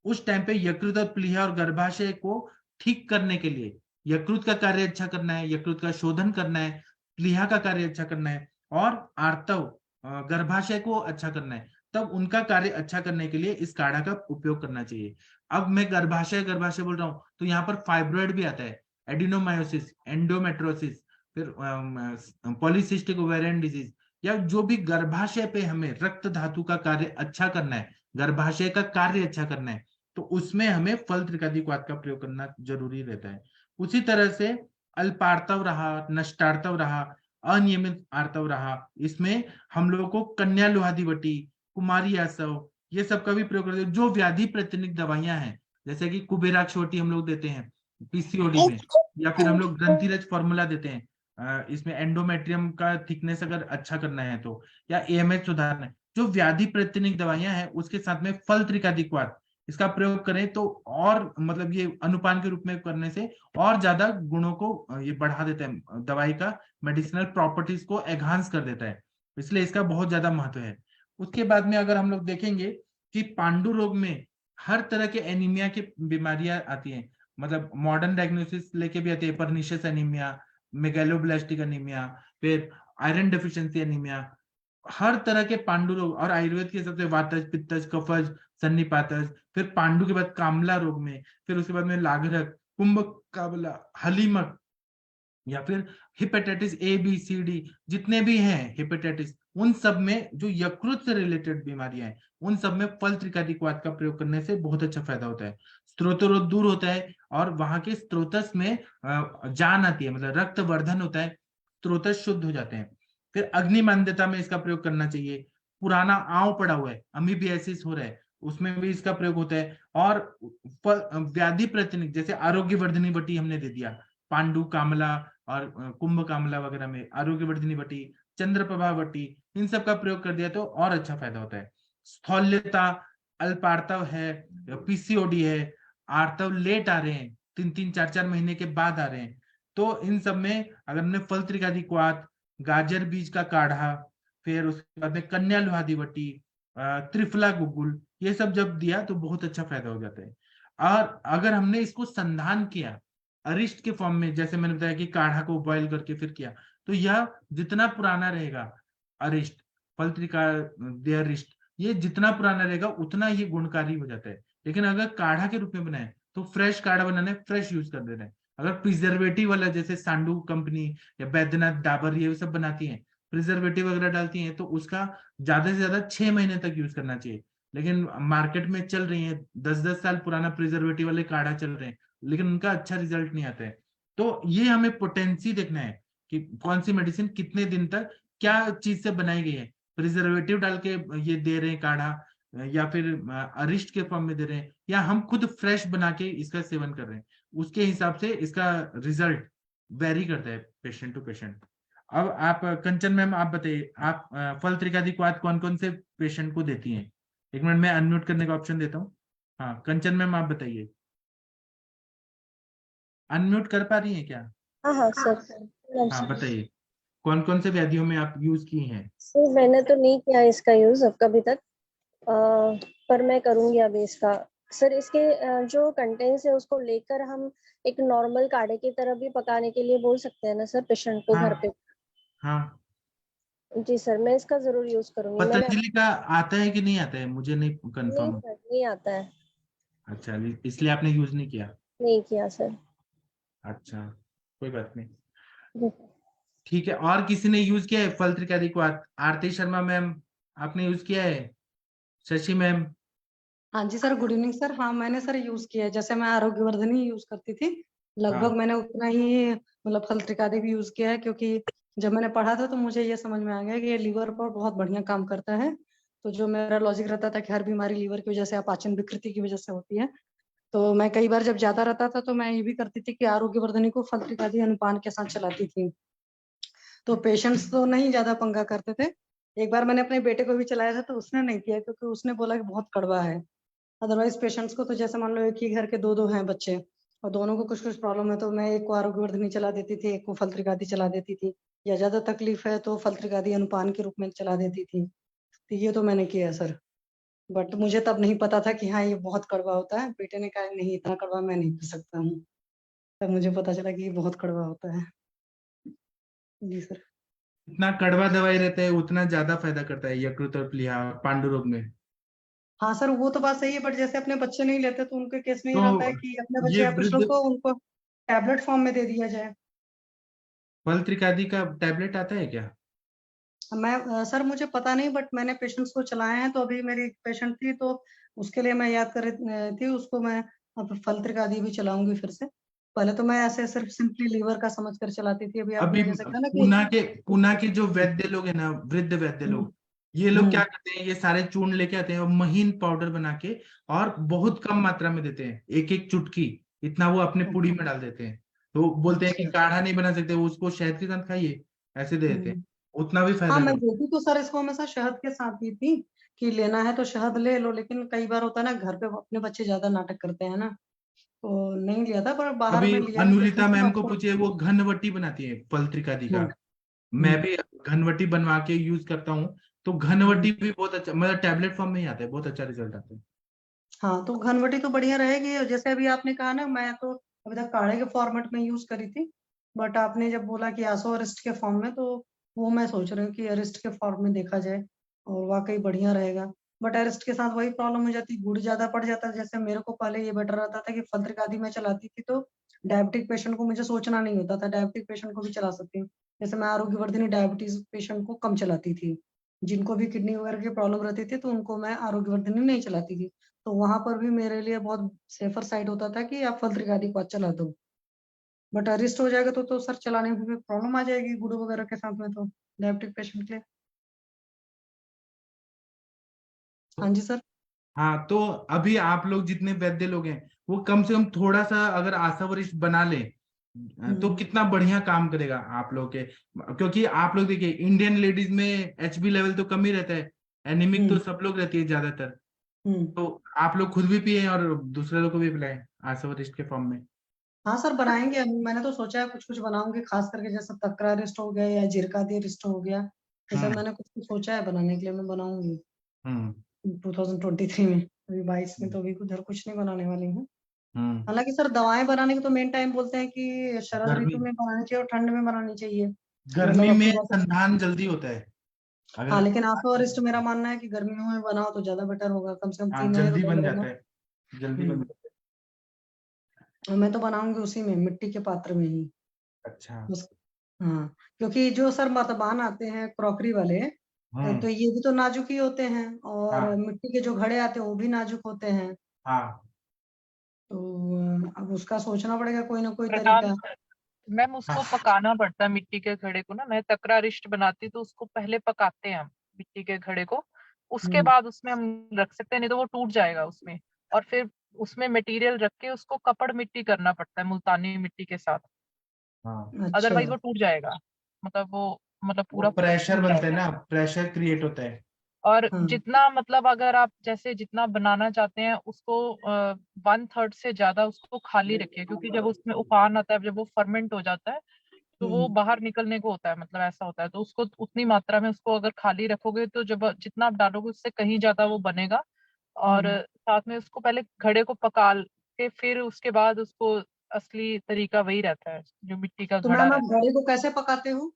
उस टाइम पे यकृत और प्लीहा और गर्भाशय को ठीक करने के लिए, यकृत का कार्य अच्छा करना है, यकृत का शोधन करना है, प्लीहा का कार्य अच्छा करना है, और आर्तव गर्भाशय को अच्छा करना है, तब उनका कार्य अच्छा करने के लिए इस काढ़ा का उपयोग करना चाहिए। अब मैं गर्भाशय गर्भाशय बोल रहा हूँ तो यहाँ पर फाइब्रॉइड भी आता है, एडिनोमायोसिस, एंडोमेट्रोसिस, फिर पॉलीसिस्टिक ओवेरियन डिजीज, या जो भी गर्भाशय पे हमें रक्त धातु का कार्य अच्छा करना है, गर्भाशय का कार्य अच्छा करना है, तो उसमें हमें फल त्रिकादिक्वाथ का प्रयोग करना जरूरी रहता है। उसी तरह से अल्पार्तव रहा, नष्टार्तव रहा, अनियमित आर्तव रहा, इसमें हम लोगों को कन्या लोहादिवटी, कुमारी आसव, ये सब का भी प्रयोग करते हैं। जो व्याधि प्रतिनिक दवाइयां हैं, जैसे कि कुबेराक्षवटी हम लोग देते हैं PCOD में, या फिर हम लोग ग्रंथिरज फॉर्मूला देते हैं, इसमें एंडोमेट्रियम का थिकनेस अगर अच्छा करना है तो, या AMH सुधारना है, जो व्याधि प्रतिनिक दवाइयां हैं उसके साथ में फल त्रिकादिक्वाथ इसका प्रयोग करें तो, और मतलब ये अनुपान के रूप में करने से और ज्यादा गुणों को ये बढ़ा देता है, दवाई का मेडिसिनल प्रॉपर्टीज को एनहांस कर देता है, इसलिए इसका बहुत ज्यादा महत्व है। उसके बाद में अगर हम लोग देखेंगे कि पांडु रोग में हर तरह के एनीमिया की बीमारियां आती हैं, मतलब मॉडर्न डायग्नोसिस लेके भी आती है, परनिशियस एनीमिया, मेगैलोब्लास्टिक एनीमिया, फिर आयरन डेफिशिएंसी एनीमिया, हर तरह के पांडु रोग। और आयुर्वेद के सबसे वातज, पित्तज, कफज, सन्निपातज, फिर पांडु के बाद कामला रोग में, फिर उसके बाद में लाघरक, कुंभ काबला, हलीमक, या फिर hepatitis A B C D, जितने भी हैं हेपेटाइटिस, उन सब में जो यकृत से रिलेटेड बीमारियां हैं, उन सब में फल त्रिकादिक्वाथ का प्रयोग करने से बहुत अच्छा फायदा होता है। स्त्रोतरोध दूर होता है, और वहां के स्त्रोतस में जान आती है, मतलब रक्तवर्धन होता है, स्त्रोतस शुद्ध हो जाते हैं। फिर अग्निमांद्यता में इसका प्रयोग करना चाहिए। पुराना आंव पड़ा हुआ है, अमीबियासिस हो रहा है, उसमें भी इसका प्रयोग होता है। और व्याधि प्रतिनिक, जैसे आरोग्यवर्धिनी वटी हमने दे दिया, पांडु, कामला और कुंभ कामला वगैरह में आरोग्यवर्धिनी वटी, चंद्रप्रभा वटी, इन सब का प्रयोग कर दिया तो और अच्छा फायदा होता है। स्थौल्यता, अल्पार्तव है, PCOD है, आर्तव लेट आ रहे हैं, 3-3, 4-4 महीने के बाद आ रहे हैं, तो इन सब में अगर हमने फल त्रिकादिक्वाथ, गाजर बीज का काढ़ा, फिर उसके बाद में कन्या लोहादिवटी, त्रिफला गुगुल, ये सब जब दिया तो बहुत अच्छा फायदा हो जाता है। और अगर हमने इसको संधान किया अरिष्ट के फॉर्म में, जैसे मैंने बताया कि काढ़ा को बॉयल करके फिर किया, तो यह जितना पुराना रहेगा अरिष्ट, फल त्रिकादिक्वाथ, ये जितना पुराना रहेगा उतना ये गुणकारी हो जाता है। लेकिन अगर काढ़ा के रूप में बनाए तो फ्रेश काढ़ा बनाना है, फ्रेश यूज कर देना है। अगर प्रिजर्वेटिव वाला, जैसे सांडू कंपनी या बैद्यनाथ, डाबर, ये सब बनाती हैं, प्रिजर्वेटिव वगैरह डालती हैं तो उसका ज्यादा से ज्यादा 6 महीने तक यूज करना चाहिए। लेकिन मार्केट में चल रही है 10-10 साल पुराना प्रिजर्वेटिव वाले काढ़ा चल रहे हैं, लेकिन उनका अच्छा रिजल्ट नहीं आता है। तो ये हमें पोटेंसी देखना है कि कौन सी मेडिसिन कितने दिन तक क्या चीज से बनाई गई है। प्रिजर्वेटिव डाल के ये दे रहे हैं काढ़ा, या फिर अरिष्ट के फॉर्म में दे रहे हैं, या हम खुद फ्रेश बना के इसका सेवन कर रहे हैं, उसके हिसाब से इसका रिजल्ट वेरी करता है पेशेंट टू पेशेंट। अब आप कंचन मैम आप बताइए, आप फल त्रिकादिक वात कौन कौन से पेशेंट को देती हैं? एक मिनट में अनम्यूट करने का ऑप्शन देता हूँ। हाँ कंचन मैम आप बताइए, अनम्यूट कर पा रही हैं क्या? हाँ हाँ सर। हाँ बताइए, कौन कौन से व्याधियों में आप यूज की हैं? सर मैंने तो नहीं किया इसका यूज अब कभी तक, पर मैं करूंगी अभी इसका। सर इसके जो कंटेंट्स है उसको लेकर हम एक नॉर्मल काढ़े की तरह भी पकाने के लिए बोल सकते हैं ना सर पेशेंट को घर पे? हाँ जी सर, मैं इसका जरूर यूज करूंगी। मैंने पतंजलि का आता है कि नहीं आता है, मुझे नहीं नहीं कंफर्म। सर, नहीं आता है। अच्छा इसलिए आपने यूज नहीं किया। नहीं किया सर। अच्छा कोई बात नहीं, जी। ठीक है। और किसी ने यूज किया है फल त्रिकादिक वात? आरती शर्मा मैम आपने यूज किया है? शशि मैम? हाँ जी सर, गुड इवनिंग सर। हाँ मैंने सर यूज किया है, जैसे मैं आरोग्यवर्धनी यूज करती थी लगभग हाँ मैंने उतना ही मतलब फल त्रिकादी भी यूज किया है, क्योंकि जब मैंने पढ़ा था तो मुझे ये समझ में आ गया कि ये लीवर पर बहुत बढ़िया काम करता है। तो जो मेरा लॉजिक रहता था कि हर बीमारी लीवर की वजह से, पाचन विकृति की वजह से होती है, तो मैं कई बार जब ज्यादा रहता था तो मैं ये भी करती थी कि आरोग्यवर्धनी को फल त्रिकादी अनुपान के साथ चलाती थी। तो पेशेंट्स तो नहीं ज्यादा पंगा करते थे। एक बार मैंने अपने बेटे को भी चलाया था तो उसने नहीं किया, क्योंकि उसने बोला कि बहुत कड़वा है। अदरवाइज पेशेंट्स को तो जैसे मान लो एक ही घर के दो दो हैं बच्चे और दोनों को कुछ कुछ प्रॉब्लम है, तो मैं एक को आरोग्यवर्धनी चला देती थी, एक को फल त्रिकादी चला देती थी, या ज्यादा तकलीफ है तो फल त्रिकादी अनुपान के रूप में चला देती थी। तो ये तो मैंने किया सर, बट मुझे तब नहीं पता था कि हाँ ये बहुत कड़वा होता है। बेटे ने कहा नहीं इतना कड़वा मैं नहीं पी सकता हूँ, तब मुझे पता चला कि ये बहुत कड़वा होता है। जी सर। इतना कड़वा दवाई रहता है उतना ज्यादा फायदा करता है यकृत और प्लीहा पांडु रोग में। हाँ सर वो तो बात सही है, बट जैसे अपने बच्चे नहीं लेते तो उनके केस में ये रहता है तो कि अपने बच्चे ये या कुछ वृद्ध लोग को उनको टैबलेट फॉर्म में दे दिया जाए। फल त्रिकादी का टैबलेट आता है क्या? मैं सर मुझे पता नहीं, बट मैंने पेशेंट्स को चलाए हैं। तो अभी मेरी पेशेंट थी तो उसके लिए मैं याद कर रही थी उसको। मैं अब फल त्रिकादी भी चलाऊंगी फिर से। पहले तो मैं ऐसे सिर्फ सिंपली लीवर का समझ कर चलाती थी। अभी अभी आपने जैसे कहा ना कि पूना के जो वैद्य लोग हैं ना, वृद्ध वैद्य हम्म, लोग, ये लोग क्या हम्म, करते हैं, ये सारे चूर्ण लेके आते हैं और महीन पाउडर बना के और बहुत कम मात्रा में देते हैं, एक एक चुटकी इतना वो अपने पुड़ी में डाल देते हैं। तो बोलते हैं कि अच्छा। काढ़ा नहीं बना सकते, वो उसको शहद के साथ खाइए, ऐसे दे देते हैं, हम्म। उतना भी हाँ फायदा मैं करता देती तो सर इसको हमेशा शहद के साथ दी थी कि लेना है तो शहद ले लो, लेकिन कई बार होता है ना घर पे अपने बच्चे ज्यादा नाटक करते हैं ना, तो नहीं लिया था, पर है। बाहर अभी में लिया है अनुरिता पेशेंट्स को मैम को आपको। पूछिए, वो घनवटी बनाती है फल त्रिकादी का। हम्म, मैं हम्म, भी घनवटी बनवा के यूज करता हूँ, तो हम्म। घनवटी भी बहुत अच्छा, मतलब टैबलेट फॉर्म में ही आता है, बहुत अच्छा रिजल्ट आता है। हाँ तो घनवटी तो बढ़िया रहेगी। और जैसे अभी आपने कहा ना, मैं तो अभी तक काढ़े के फॉर्मेट में यूज करी थी, बट आपने जब बोला कि आसो अरिस्ट के फॉर्म में, तो वो मैं सोच रही हूँ कि अरिस्ट के फॉर्म में देखा जाए और वाकई बढ़िया रहेगा। बट अरिस्ट के साथ वही प्रॉब्लम हो जाती, गुड़ ज्यादा पड़ जाता है। जैसे मेरे को पहले ये बेटर रहता था कि फल्त्रिक आदि में चलाती थी तो डायबिटिक पेशेंट को मुझे सोचना नहीं होता था, डायबिटिक पेशेंट को भी चला सकती हूँ। जैसे मैं आरोग्यवर्धनी डायबिटीज पेशेंट को कम चलाती थी, जिनको भी किडनी वगैरह की प्रॉब्लम रहती थी तो उनको मैं आरोग्यवर्धनी नहीं चलाती थी। तो वहां पर भी मेरे लिए बहुत सेफर साइड होता था कि आप फल त्रिकादी को चला दो। बट अरिस्ट हो जाएगा तो सर चलाने में भी प्रॉब्लम आ जाएगी गुड़ वगैरह के साथ में, तो डायबिटिक पेशेंट के लिए। हाँ जी सर। हाँ तो अभी आप लोग जितने वैद्य लोग हैं, वो कम से कम थोड़ा सा अगर आशा वरिष्ठ बना ले, तो हम्म, कितना बढ़िया काम करेगा आप लोग के। क्योंकि आप लोग देखिए, इंडियन लेडीज में एचबी लेवल तो कम ही रहता है, एनीमिक तो हम्म, सब लोग रहती है ज्यादातर। हम्म। तो आप लोग खुद भी पिए और दूसरे लोग को भी पिलाएं आशा वरिष्ठ के फॉर्म में। हाँ सर बनाएंगे। मैंने तो सोचा है कुछ कुछ बनाऊंगी, खास करके जैसे तकरा रिस्ट हो गया या जिरकादी रिस्ट हो गया, ये सब हम्म मैंने कुछ कुछ सोचा है बनाने के लिए। मैं बनाऊंगी हम्म 2023 में। अभी 22 में तो अभी उधर कुछ नहीं बनाने वाली हूँ। हम्म। हालांकि सर दवाएं बनाने के तो मेन टाइम बोलते हैं कि शरद गर्मी ऋतु में बनानी चाहिए और ठंड में बनानी चाहिए। गर्मी मतलब में अक्टूबर से। संधान जल्दी होता है हाँ अगर। लेकिन आंसू और रिस्ट मेरा मानना है कि गर्मियों में बनाओ तो ज्यादा बेटर होगा, कम से कम हाँ 3 महीने तो जल्दी सही बन रहेगा। जाता है, जल्दी बन हम्म। जाता और मैं तो बनाऊंगी उसी में, मिट्टी के पात्र में ही है। अच्छा बस। हाँ, क्योंकि जो सर मर्तबान आते हैं क्रॉकरी वाले, तो ये भी तो नाजुक ही होते हैं, और हाँ मिट्टी के जो घड़े आते हैं वो भी नाजुक होते हैं। हाँ तो अब उसका सोचना पड़ेगा कोई ना कोई प्रणाम तरीका। सर। मैम उसको हाँ पकाना पड़ता है मिट्टी के घड़े को ना। मैं तकरारिष्ट बनाती तो उसको पहले पकाते हैं हम मिट्टी के घड़े को, उसके हम्म। बाद उसमें हम रख सकते हैं, नहीं तो वो टूट जाएगा उसमें। और फिर उसमें मटेरियल रख के उसको कपड़ मिट्टी करना पड़ता है मुल्तानी मिट्टी के साथ, हाँ। अच्छा। अदरवाइज वो टूट जाएगा। मतलब वो मतलब वो पूरा प्रेशर टूट बनता है जाएगा। ना, प्रेशर क्रिएट होता है। और हाँ। जितना मतलब अगर आप जैसे जितना बनाना चाहते हैं उसको 1/3 से ज्यादा उसको खाली रखिए, क्योंकि जब उसमें उफान आता है, जब वो फर्मेंट हो जाता है तो वो हम्म। बाहर निकलने को होता है, मतलब ऐसा होता है। तो उसको उतनी मात्रा में उसको अगर खाली रखोगे तो जब जितना आप डालोगे उससे कहीं ज्यादा वो बनेगा। और हम्म। साथ में उसको पहले घड़े को पका के फिर उसके बाद उसको असली तरीका वही रहता है जो मिट्टी का तो घड़ा मैम आप रहता है। घड़े को कैसे पकाते हो?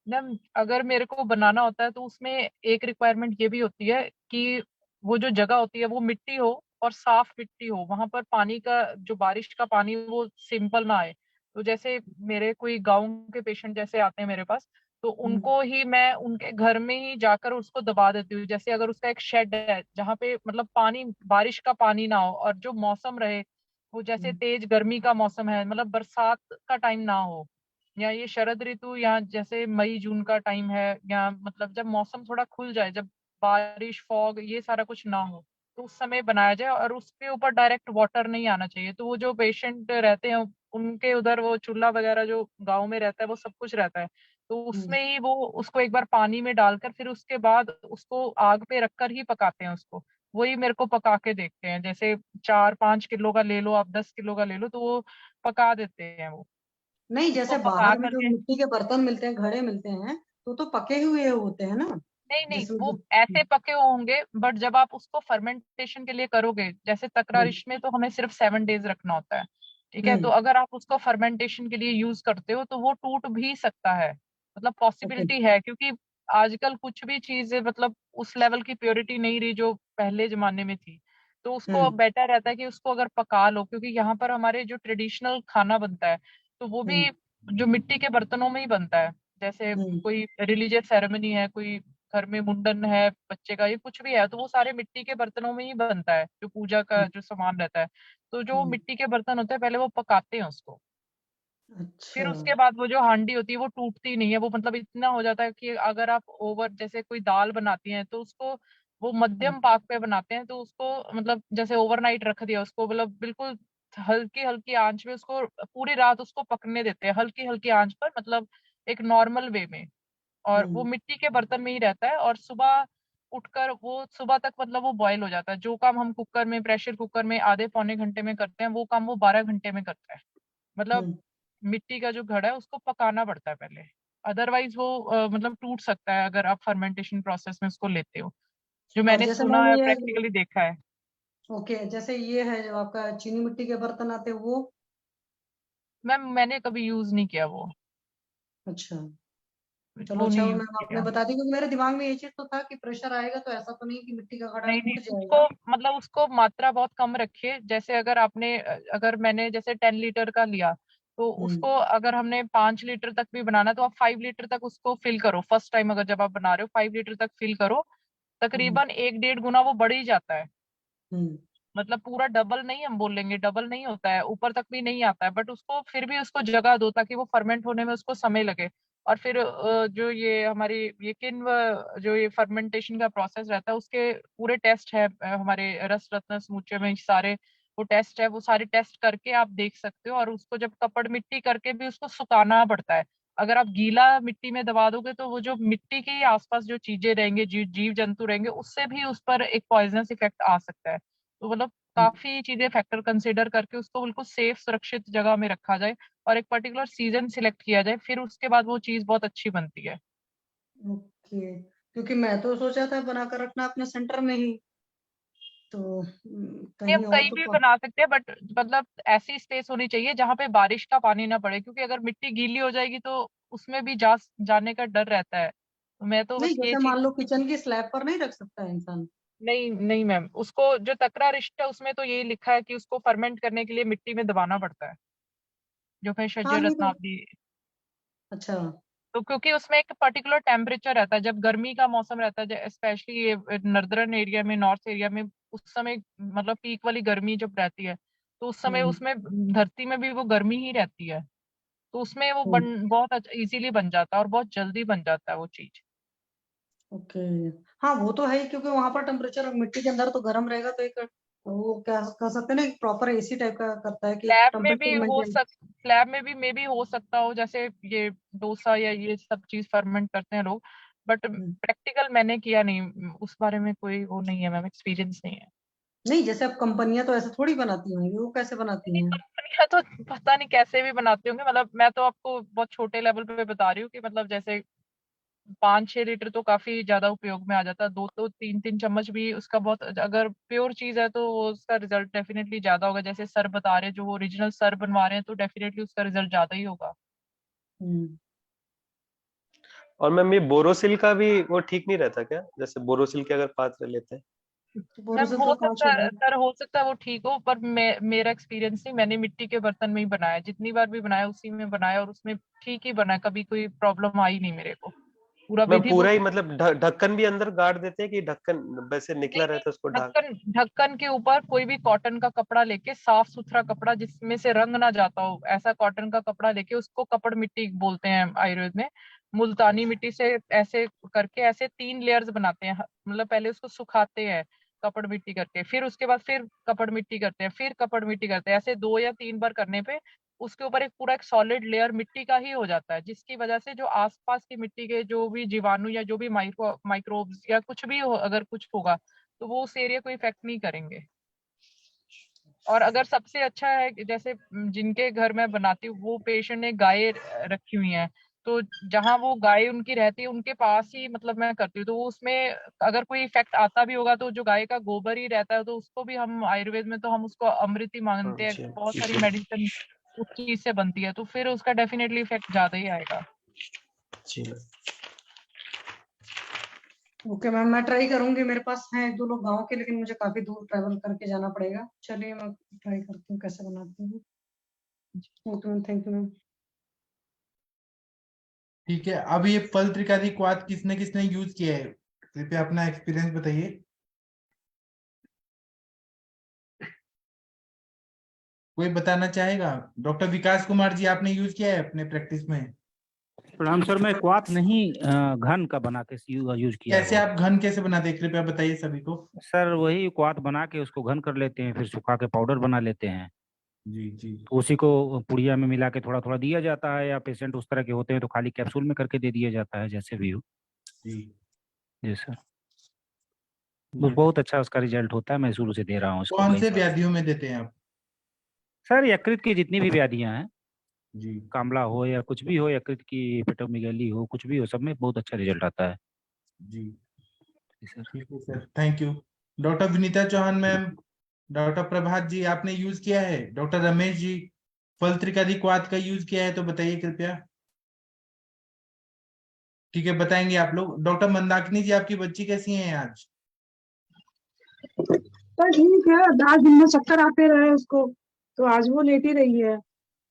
मैम अगर मेरे को बनाना होता है तो उसमें एक रिक्वायरमेंट ये भी होती है कि वो जो जगह होती है वो मिट्टी हो और साफ मिट्टी हो, वहां पर पानी का जो बारिश का पानी वो सिंपल ना आए। तो जैसे मेरे कोई गांव के पेशेंट जैसे आते हैं मेरे पास, तो हम्म। उनको ही मैं उनके घर में ही जाकर उसको दबा देती हूँ। जैसे अगर उसका एक शेड है जहाँ पे मतलब पानी बारिश का पानी ना हो और जो मौसम रहे वो जैसे हम्म। तेज गर्मी का मौसम है, मतलब बरसात का टाइम ना हो, या ये शरद ऋतु या जैसे मई जून का टाइम है, या मतलब जब मौसम थोड़ा खुल जाए, जब बारिश फॉग ये सारा कुछ ना हो, तो उस समय बनाया जाए। और उसके ऊपर डायरेक्ट वाटर नहीं आना चाहिए। तो वो जो पेशेंट रहते हैं उनके उधर वो चूल्हा वगैरह जो गांव में रहता है वो सब कुछ रहता है, तो हम्म। उसमें ही वो उसको एक बार पानी में डालकर फिर उसके बाद उसको आग पे रखकर ही पकाते हैं उसको। वही मेरे को पका के देखते हैं, जैसे 4-5 किलो का ले लो आप, 10 किलो का ले लो, तो वो पका देते हैं वो। नहीं, उसको जैसे पका बाहर में जो करके मिट्टी के बर्तन मिलते हैं, घड़े मिलते हैं, तो पके हुए होते हैं ना, नहीं नहीं जिसमें वो जो। ऐसे पके होंगे, बट जब आप उसको फर्मेंटेशन के लिए करोगे, जैसे हम्म। तकरारिश में तो हमें सिर्फ 7 डेज रखना होता है, ठीक है। तो हम्म। अगर आप उसको फर्मेंटेशन के लिए यूज करते हो तो वो टूट भी सकता है, मतलब ओके। पॉसिबिलिटी है। क्योंकि आजकल कुछ भी चीजें मतलब उस लेवल की प्योरिटी नहीं रही जो पहले जमाने में थी। तो उसको हम्म। बेटर रहता है कि उसको अगर पका लो, क्योंकि यहाँ पर हमारे जो ट्रेडिशनल खाना बनता है तो वो भी हम्म। जो मिट्टी के बर्तनों में ही बनता है। जैसे हम्म। कोई रिलीजियस सेरेमनी है, कोई घर में मुंडन है बच्चे का, ये कुछ भी है, तो वो सारे मिट्टी के बर्तनों में ही बनता है जो पूजा का हम्म। जो सामान रहता है। तो जो हम्म। मिट्टी के बर्तन होते हैं पहले वो पकाते हैं उसको, अच्छा। फिर उसके बाद वो जो हांडी होती है वो टूटती नहीं है। वो मतलब इतना हो जाता है कि अगर आप ओवर जैसे कोई दाल बनाती हैं तो उसको वो हम्म। मध्यम पाक पे बनाते हैं, तो उसको मतलब जैसे ओवरनाइट रख दिया उसको, मतलब बिल्कुल हल्की हल्की आंच में उसको पूरी रात उसको पकने देते हैं, हल्की हल्की आंच पर, मतलब एक नॉर्मल वे में। और वो हम्म। मिट्टी के बर्तन में ही रहता है, और सुबह उठकर वो सुबह तक मतलब वो बॉयल हो जाता है। जो काम हम कुकर में प्रेशर कुकर में आधे पौने घंटे में करते हैं वो काम वो 12 घंटे में करता है। मतलब हम्म। मिट्टी का जो घड़ा है उसको पकाना पड़ता है पहले, अदरवाइज वो मतलब टूट सकता है अगर आप फर्मेंटेशन प्रोसेस में उसको लेते हो, जो और मैंने जैसे सुना मैम है ये। प्रैक्टिकली देखा है। ओके, जैसे ये है जो आपका चीनी मिट्टी के बर्तन आते हैं वो। मैम मैंने कभी यूज नहीं किया अच्छा। चलो वो अच्छा नहीं हुआ यूज मैम आपने किया। बता दी, क्योंकि मेरे दिमाग में ये चीज तो था कि प्रेशर आएगा तो ऐसा तो नहीं कि मिट्टी का घड़ा नहीं नहीं टूट उसको जाएगा। मतलब उसको मात्रा बहुत कम रखिए। जैसे अगर आपने अगर मैंने जैसे 10 लीटर का लिया, तो हम्म। उसको अगर हमने 5 लीटर तक भी बनाना तो आप 5 लीटर तक उसको फिल करो। फर्स्ट टाइम अगर जब आप बना रहे हो 5 लीटर तक फिल करो, हम्म। तकरीबन 1-1.5 गुना वो बढ़ ही जाता है। हम्म। मतलब पूरा डबल नहीं, हम बोल लेंगे डबल नहीं होता है, ऊपर तक भी नहीं आता है, बट उसको फिर भी उसको जगह दो ताकि वो फर्मेंट होने में उसको समय लगे। और फिर जो ये हमारी ये किण्व जो ये फर्मेंटेशन का प्रोसेस रहता है उसके पूरे टेस्ट है हमारे रस रत्न समूचे में सारे वो टेस्ट है, वो सारे टेस्ट करके आप देख सकते हो। और उसको जब कपड़ मिट्टी करके भी उसको सुखाना पड़ता है। अगर आप गीला मिट्टी में दबा दोगे तो वो जो मिट्टी के आसपास जो चीजें रहेंगे, जीव जंतु रहेंगे, उससे भी उस पर एक पॉइजनस इफेक्ट आ सकता है। तो मतलब काफी चीजें फैक्टर कंसिडर करके उसको बिल्कुल सेफ सुरक्षित जगह में रखा जाए और एक पर्टिकुलर सीजन सिलेक्ट किया जाए, फिर उसके बाद वो चीज बहुत अच्छी बनती है। ओके, क्योंकि मैं तो सोचा था बनाकर रखना अपने सेंटर में ही, तो ये हम कहीं और कहीं तो भी बना सकते हैं, बट मतलब ऐसी स्पेस होनी चाहिए जहाँ पे बारिश का पानी ना पड़े, क्योंकि अगर मिट्टी गीली हो जाएगी तो उसमें भी जाने का डर रहता है। तो मैं तो नहीं, बस ये जैसे चीज मान लो किचन की स्लैब पर नहीं रख सकता इंसान? नहीं नहीं मैम, उसको जो तकरा रिश्ता है उसमें तो यही लिखा है कि उसको फर्मेंट करने के लिए मिट्टी में दबाना पड़ता है, जो फिर हाँ शज्जर नहीं तो रत्नावली। अच्छा। तो क्योंकि उसमें एक पर्टिकुलर टेम्परेचर रहता है, जब गर्मी का मौसम रहता है, स्पेशली ये नॉर्दर्न एरिया में, नॉर्थ एरिया में, उस समय मतलब पीक वाली गर्मी जब रहती है, तो उस समय उसमें धरती में भी वो गर्मी ही रहती है, तो उसमें वो बहुत इजीली बन जाता है और बहुत जल्दी बन जाता है वो चीज। ओके। हाँ वो तो है ही, क्योंकि वहां पर टेम्परेचर मिट्टी के अंदर तो गर्म रहेगा, तो एक वो क्या कह सकते हैं ना, एक प्रॉपर एसी टाइप का करता है कि लैब में भी टेम्परेचर हो मेंटेन। सक लैब में भी मे भी हो सकता हो, जैसे ये डोसा या ये सब चीज फर्मेंट करते हैं लोग, बट प्रैक्टिकल मैंने किया नहीं, उस बारे में कोई वो नहीं है मैम, एक्सपीरियंस नहीं है। नहीं, जैसे अब कंपनियां तो ऐसे थोड़ी बनाती होंगी, वो कैसे बनाती हैं? कंपनियां तो पता नहीं कैसे भी बनाते होंगे, मतलब मैं तो आपको बहुत छोटे लेवल पे बता रही हूँ कि मतलब जैसे 5-6 लीटर तो काफी ज्यादा उपयोग में आ जाता है, 2 तो 3-3 चम्मच भी उसका बहुत, अगर प्योर चीज है तो वो उसका रिजल्ट डेफिनेटली ज्यादा होगा, जैसे सर बता रहे हैं जो वो ओरिजिनल सर बनवा रहे हैं, तो डेफिनेटली उसका रिजल्ट ज्यादा ही होगा। हम्म। और मैम ये बोरोसिल का भी वो ठीक नहीं रहता क्या, जैसे बोरोसिल के अगर पात्र लेते हैं? तो मैम बोरोसिल हो तो कांच सकता हो है गया। सर, हो सकता है वो ठीक हो, पर मेरा एक्सपीरियंस नहीं, मैंने मिट्टी के बर्तन में ही बनाया, जितनी बार भी बनाया उसी में बनाया, और उसमें ठीक ही बना, कभी कोई प्रॉब्लम आई नहीं मेरे को, पूरा मैम विधि पूरा बुत। ही मतलब ढक्कन भी अंदर गाड़ देते हैं कि ढक्कन वैसे निकला नहीं नहीं, रहता है उसको ढक? ढक्कन ढक्कन के ऊपर कोई भी कॉटन का कपड़ा लेके, साफ सुथरा कपड़ा जिसमें से रंग ना जाता हो, ऐसा कॉटन का कपड़ा लेके, उसको कपड़ मिट्टी बोलते हैं आयुर्वेद में, मुल्तानी मिट्टी से ऐसे करके ऐसे 3 लेयर्स बनाते हैं, मतलब पहले उसको सुखाते हैं कपड़ मिट्टी करके, फिर उसके बाद फिर कपड़ मिट्टी करते हैं, फिर कपड़ मिट्टी करते हैं, ऐसे 2 या 3 बार करने पे उसके ऊपर एक पूरा एक सॉलिड लेयर मिट्टी का ही हो जाता है, जिसकी वजह से जो आसपास की मिट्टी के जो भी जीवाणु या जो भी माइक्रोब्स या कुछ भी हो, अगर कुछ होगा तो वो उस एरिया को इफेक्ट नहीं करेंगे। और अगर सबसे अच्छा है कि जैसे जिनके घर में बनाती हूँ, वो पेशेंट ने गाय रखी हुई है, तो जहां वो गाय उनकी रहती है उनके पास ही मतलब मैं करती हूँ, तो वो उसमें अगर कोई इफेक्ट आता भी होगा तो जो गाय का गोबर ही रहता है, तो उसको भी हम आयुर्वेद में तो हम उसको अमृत ही मानते हैं, जी बहुत सारी जी मेडिसिन उस चीज से बनती है, तो फिर उसका डेफिनेटली इफेक्ट ज्यादा ही आएगा। जी मैम। ओके मैम, मैं ट्राई करूंगी। मेरे पास हैं एक दो लोग गाँव के, लेकिन मुझे काफी दूर ट्रैवल करके जाना पड़ेगा। चलिए मैं ट्राई करती हूँ कैसे बनाती हूँ। Okay ma'am, thank you ma'am. ठीक है, अब ये फल त्रिकादि क्वाथ किसने किसने यूज किया है, कृपया अपना एक्सपीरियंस बताइए। कोई बताना चाहेगा? डॉक्टर विकास कुमार जी, आपने यूज किया है अपने प्रैक्टिस में? प्रणाम सर, मैं क्वाथ नहीं घन का बना के यूज किया है कैसे बहुत। आप घन कैसे बनाते हैं, कृपया बताइए सभी को। सर वही क्वाथ बना के उसको घन कर लेते हैं, फिर सुखा के पाउडर बना लेते हैं, जी जी तो उसी को पुड़िया में मिला के थोड़ा थोड़ा दिया जाता है, या पेशेंट उस तरह के होते हैं तो खाली कैप्सूल में करके दे दिया जाता है, जैसे भी हो। जी। जी सर, बस बहुत अच्छा उसका रिजल्ट होता है, मैं शुरू से दे रहा हूँ इसको कौन कई से साल से। व्याधियों में देते हैं आप? सर यकृत की जितनी भी व्याधियां हैं, जी कामला हो या कुछ भी हो, यकृत की पेटोमेगैली हो, कुछ भी हो, सब में बहुत अच्छा रिजल्ट आता है। जी। जी सर। ठीक है sir, thank you. Doctor Vinita Chauhan ma'am, doctor Prabhat ji, आपने यूज किया है? डॉक्टर रमेश जी, फल त्रिकादि क्वाथ का यूज किया है तो बताइए कृपया। ठीक है, बताएंगे आप लोग। डॉक्टर मंदाकिनी जी, आपकी बच्ची कैसी है आज? तो ठीक है, 10 दिन में चक्कर आते रहे उसको, तो आज वो लेटी रही है।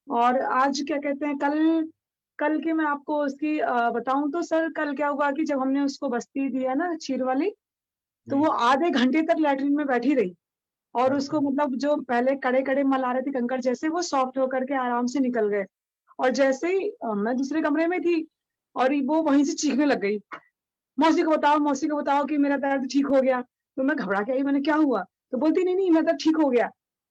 और आज क्या कहते हैं, कल कल के मैं आपको उसकी बताऊं तो सर, कल क्या हुआ कि जब हमने उसको बस्ती दिया ना क्षीर वाली, तो वो आधे घंटे तक लैट्रिन में बैठी रही, और उसको मतलब जो पहले कड़े कड़े मल आ रहे थे कंकड़ जैसे, वो सॉफ्ट होकर के आराम से निकल गए। और जैसे ही मैं दूसरे कमरे में थी, और वो वहीं से चीखने लग गई, मौसी को बताओ, मौसी को बताओ कि मेरा दर्द ठीक हो गया। तो मैं घबरा के आई, मैंने क्या हुआ? तो बोलती नहीं नहीं, मेरा दर्द ठीक हो गया।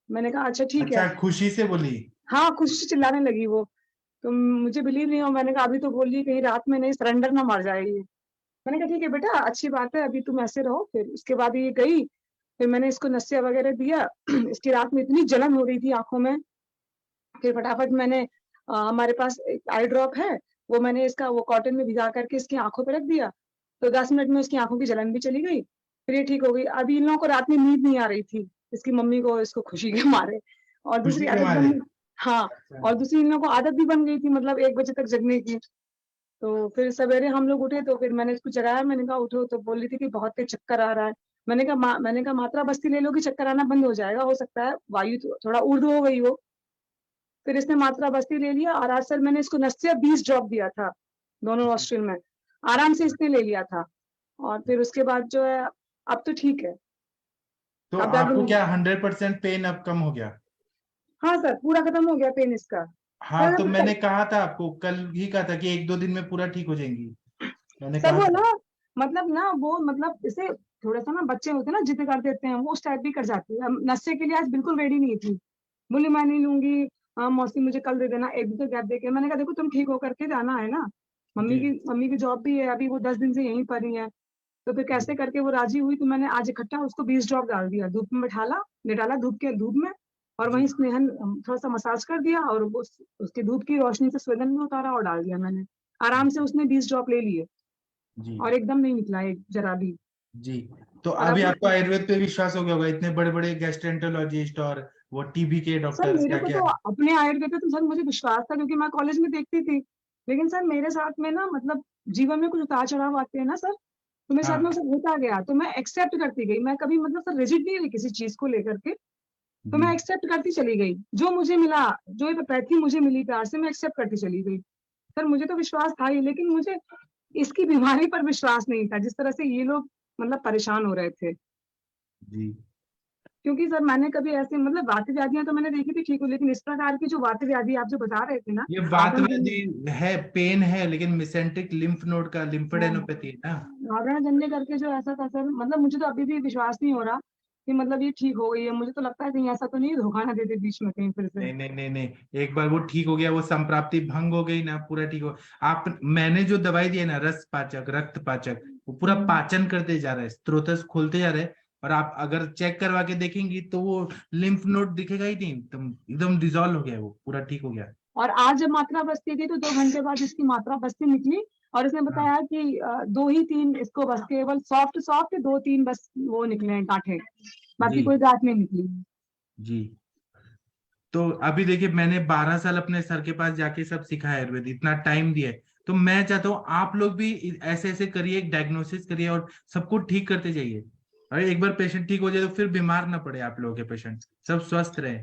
मैंने कहा अच्छा ठीक है। अच्छा, खुशी से बोली? हाँ, खुशी से चिल्लाने लगी वो। तो मुझे बिलीव नहीं हो, मैंने कहा अभी तो बोली कहीं रात में नहीं सरेंडर ना मार जाएगी। मैंने कहा ठीक है बेटा, अच्छी बात है, अभी तुम ऐसे रहो। फिर उसके बाद ये गई, फिर मैंने इसको नस्या वगैरह दिया। इसकी रात में इतनी जलन हो रही थी आंखों में, फिर फटाफट मैंने हमारे पास एक आई ड्रॉप है, वो मैंने इसका वो कॉटन में भिगा करके इसकी आंखों पे रख दिया, तो 10 मिनट में उसकी आंखों की जलन भी चली गई। फिर ये ठीक हो गई। अभी इन लोगों को रात में नींद नहीं आ रही थी, इसकी मम्मी को, इसको खुशी के मारे। और दूसरी खुशी के आदत मारे? बन, हाँ, और दूसरी इन लोगों को आदत भी बन गई थी, मतलब 1 बजे तक जगने की। तो फिर सवेरे हम लोग उठे, तो फिर मैंने इसको जगाया, मैंने कहा उठो, तो बोल रही थी कि बहुत तेज चक्कर आ रहा है। मैंने कहा मात्रा बस्ती ले लो कि चक्कर आना बंद हो जाएगा, हो सकता है वायु थोड़ा ऊर्ध्व हो गई हो। फिर इसने मात्रा बस्ती ले लिया, और आज सर मैंने इसको नस्या 20 ड्रॉप दिया था दोनों नॉस्ट्रिल में, आराम से इसने ले लिया था। और फिर उसके बाद जो है अब तो ठीक है। तो अब दर्द आपको नहीं- क्या 100% पेन अब कम हो गया? हाँ सर, पूरा खत्म हो गया पेन इसका। हाँ, सर, तो अब मैंने कहा था आपको, कल ही कहा था कि 1-2 दिन में पूरा ठीक हो जाएंगी, मैंने सर कहा वो था। ना वो मतलब जैसे थोड़ा सा ना बच्चे होते हैं ना, जिद कर देते हैं, वो उस टाइप भी कर जाती है। नशे के लिए आज बिल्कुल रेडी नहीं थी, बोली मैं नहीं लूंगी, हाँ मौसी मुझे कल दे देना, एक दिन तो गैप देके। मैंने कहा देखो तुम ठीक होकर के जाना है ना, जी। मम्मी की जॉब भी है, अभी वो 10 दिन से यहीं पर ही है। तो फिर कैसे करके वो राजी हुई, तो मैंने आज इकट्ठा उसको 20 ड्रॉप डाल दिया, धूप में निटाला धूप में, और जी। वहीं स्नेहन थोड़ा सा मसाज कर दिया, और उसकी धूप की रोशनी से स्वेदन भी उतारा और डाल दिया मैंने। आराम से उसने 20 ड्रॉप ले लिए, जी। और एकदम नहीं निकला एक जरा भी। जी। तो और अभी अब आपको आयुर्वेद पे विश्वास हो गया होगा, इतने बड़े बड़े गैस्ट्रोएंटरोलॉजिस्ट और वो टीबी के सर डॉक्टर्स मेरे क्या को क्या। तो अपने आयुर्वेद पे तो सर मुझे विश्वास था, क्योंकि मैं कॉलेज में देखती थी। लेकिन सर मेरे साथ में ना मतलब जीवन में कुछ उतार चढ़ाव आते हैं ना सर, तो मेरे साथ में हाँ। सब होता गया, तो मैं एक्सेप्ट करती गई। मैं कभी मतलब सर रिजिड नहीं रही किसी चीज को लेकर के, तो जी। मैं एक्सेप्ट करती चली गई। जो मुझे मिला, जो एलोपैथी मुझे मिली प्यार से, मैं एक्सेप्ट करती चली गई। सर मुझे तो विश्वास था ही, लेकिन मुझे इसकी बीमारी पर विश्वास नहीं था, जिस तरह से ये लोग मतलब परेशान हो रहे थे। जी। क्योंकि सर मैंने कभी ऐसे मतलब वात व्याधियां तो मैंने देखी थी ठीक हो, लेकिन इस प्रकार की जो वात व्याधि आप जो बता रहे थे ना, ये वात आवरण व्याधि है, पेन है, लेकिन मिसेंट्रिक लिम्फ नोड का लिम्फोडेनोपैथी है ना। आवरण जन्य करके जो ऐसा था सर, मतलब मुझे तो अभी भी विश्वास नहीं हो रहा कि मतलब ये ठीक हो गई है। मुझे तो लगता है कहीं ऐसा तो नहीं धोखा ना दे दे बीच में कहीं फिर से। नहीं नहीं नहीं नहीं, एक बार वो ठीक हो गया, वो संप्राप्ति भंग हो गई ना, पूरा ठीक हो। आप, मैंने जो दवाई दी है ना, रस पाचक, रक्त पाचक, वो पूरा पाचन करते जा रहा है, स्त्रोतस खोलते जा रहे हैं। और आप अगर चेक करवा के देखेंगी तो वो लिम्फ नोड दिखेगा ही नहीं, एकदम डिजोल्व हो गया, वो पूरा ठीक हो गया। और आज जब मात्रा बस्ती थी तो 2 घंटे बाद इसकी मात्रा बस्ती निकली, और इसने बताया कि 2 ही 3 इसको बस केवल सॉफ्ट 2-3 बस वो निकले हैं गांठें, बाकी जी। कोई गांठ नहीं निकली। जी। तो अभी देखिए, मैंने 12 साल अपने सर के पास जाके सब सीखा है आयुर्वेद, इतना टाइम दिया है। तो मैं चाहता हूँ आप लोग भी ऐसे ऐसे करिए, एक डायग्नोसिस करिए और सबको ठीक करते जाइए। और एक बार पेशेंट ठीक हो जाए तो फिर बीमार ना पड़े, आप लोगों के पेशेंट सब स्वस्थ रहे।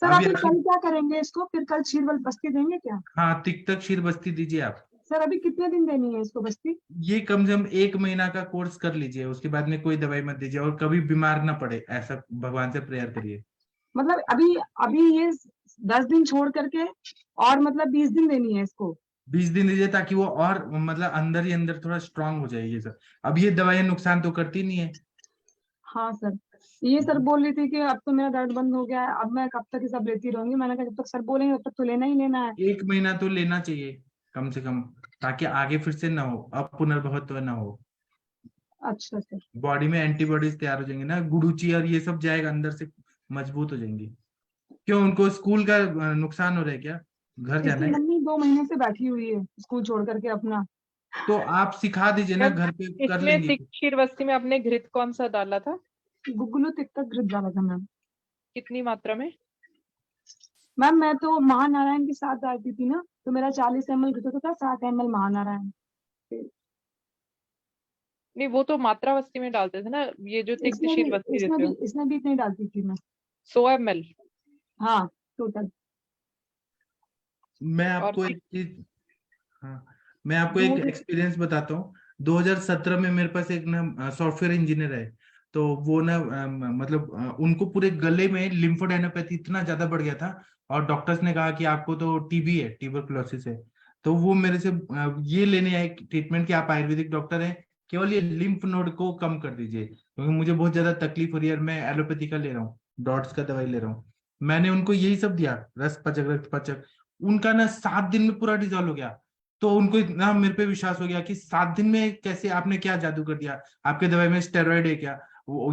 सर अभी अभी कल क्या करेंगे इसको, फिर कल क्षीर बस्ती देंगे क्या? हाँ, तिक्तक क्षीर बस्ती दीजिए आप। सर अभी कितने दिन देनी है इसको बस्ती? ये कम से कम 1 महीना का कोर्स कर लीजिए, उसके बाद में कोई दवाई मत दीजिए, और कभी बीमार ना पड़े, ऐसा भगवान से प्रेयर करिए। मतलब अभी अभी ये 10 दिन छोड़ करके और मतलब 20 दिन देनी है इसको? 20 दिन दीजिए, ताकि वो और मतलब अंदर ही अंदर थोड़ा स्ट्रांग हो जाए ये सब। अब ये दवाइयां नुकसान तो करती नहीं है। हाँ सर, ये सर बोल रही थी कि अब तो मेरा दर्द बंद हो गया है, अब मैं कब तक ये सब लेती रहूंगी। मैंने कहा जब तक सर बोलेंगे तब तक तो लेना ही लेना है। 1 महीना तो लेना चाहिए कम से कम, ताकि आगे फिर से ना हो, अब पुनर्भवत्व ना हो। अच्छा सर। बॉडी में एंटीबॉडीज तैयार हो जाएंगे ना, गुडुची और ये सब जाएगा अंदर से, मजबूत हो जाएंगी। क्यों, उनको स्कूल का नुकसान हो रहा है क्या? घर जाना इसकी है मम्मी 2 महीने से बैठी हुई है स्कूल छोड़ करके अपना। तो आप सिखा दीजिए ना, घर पे कर इसमें लेंगे। क्षीर बस्ती में आपने घृत कौन सा डाला था? गुगलू तिक्तक घृत डाला था मैम। कितनी मात्रा में? मैम मैं तो महानारायण के साथ डालती थी ना, तो मेरा 40 ml घृत होता था, 60 ml महानारायण। नहीं, वो तो मात्रा बस्ती में डालते थे ना, ये जो तिक्त क्षीर बस्ती देते हो। इसमें भी इतनी डालती थी मैं। 100 ml? हाँ टोटल। मैं आपको एक चीज, हाँ, मैं आपको एक एक्सपीरियंस बताता हूँ। 2017 में मेरे पास एक ना सॉफ्टवेयर इंजीनियर है, तो वो ना मतलब उनको पूरे गले में लिम्फोडेनोपैथी इतना ज्यादा बढ़ गया था, और डॉक्टर्स ने कहा कि आपको तो टीबी है, ट्यूबरकुलोसिस है। तो वो मेरे से ये लेने आए ट्रीटमेंट कि आप आयुर्वेदिक डॉक्टर हैं, केवल ये लिम्फ नोड को कम कर दीजिए, क्योंकि मुझे बहुत ज्यादा तकलीफ हो रही है और मैं एलोपैथी का ले रहा हूँ, डॉट्स का दवाई ले रहा हूँ। मैंने उनको यही सब दिया, रस पाचक, रक्त पाचक। उनका ना 7 दिन में पूरा डिजॉल्व हो गया। तो उनको इतना मेरे पे विश्वास हो गया कि 7 दिन में कैसे, आपने क्या जादू कर दिया, आपके दवाई में स्टेरॉइड है क्या?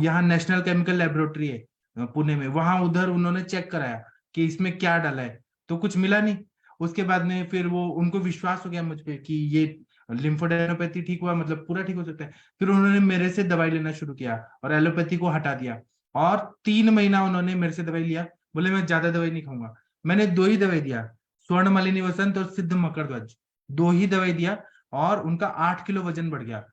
यहाँ नेशनल केमिकल लेबोरेटरी है पुणे में, वहां उधर उन्होंने चेक कराया कि इसमें क्या डाला है, तो कुछ मिला नहीं। उसके बाद में फिर वो, उनको विश्वास हो गया मुझ पे कि ये लिम्फोडेनोपैथी ठीक हुआ, मतलब पूरा ठीक हो सकता है। फिर उन्होंने मेरे से दवाई लेना शुरू किया और एलोपैथी को हटा दिया, और 3 महीना उन्होंने मेरे से दवाई लिया। बोले मैं ज्यादा दवाई नहीं खाऊंगा। मैंने 2 ही दवाई दिया, स्वर्ण मालिनी वसंत और सिद्ध मकरध्वज, 2 ही दवाई दिया, और उनका 8 किलो वजन बढ़ गया।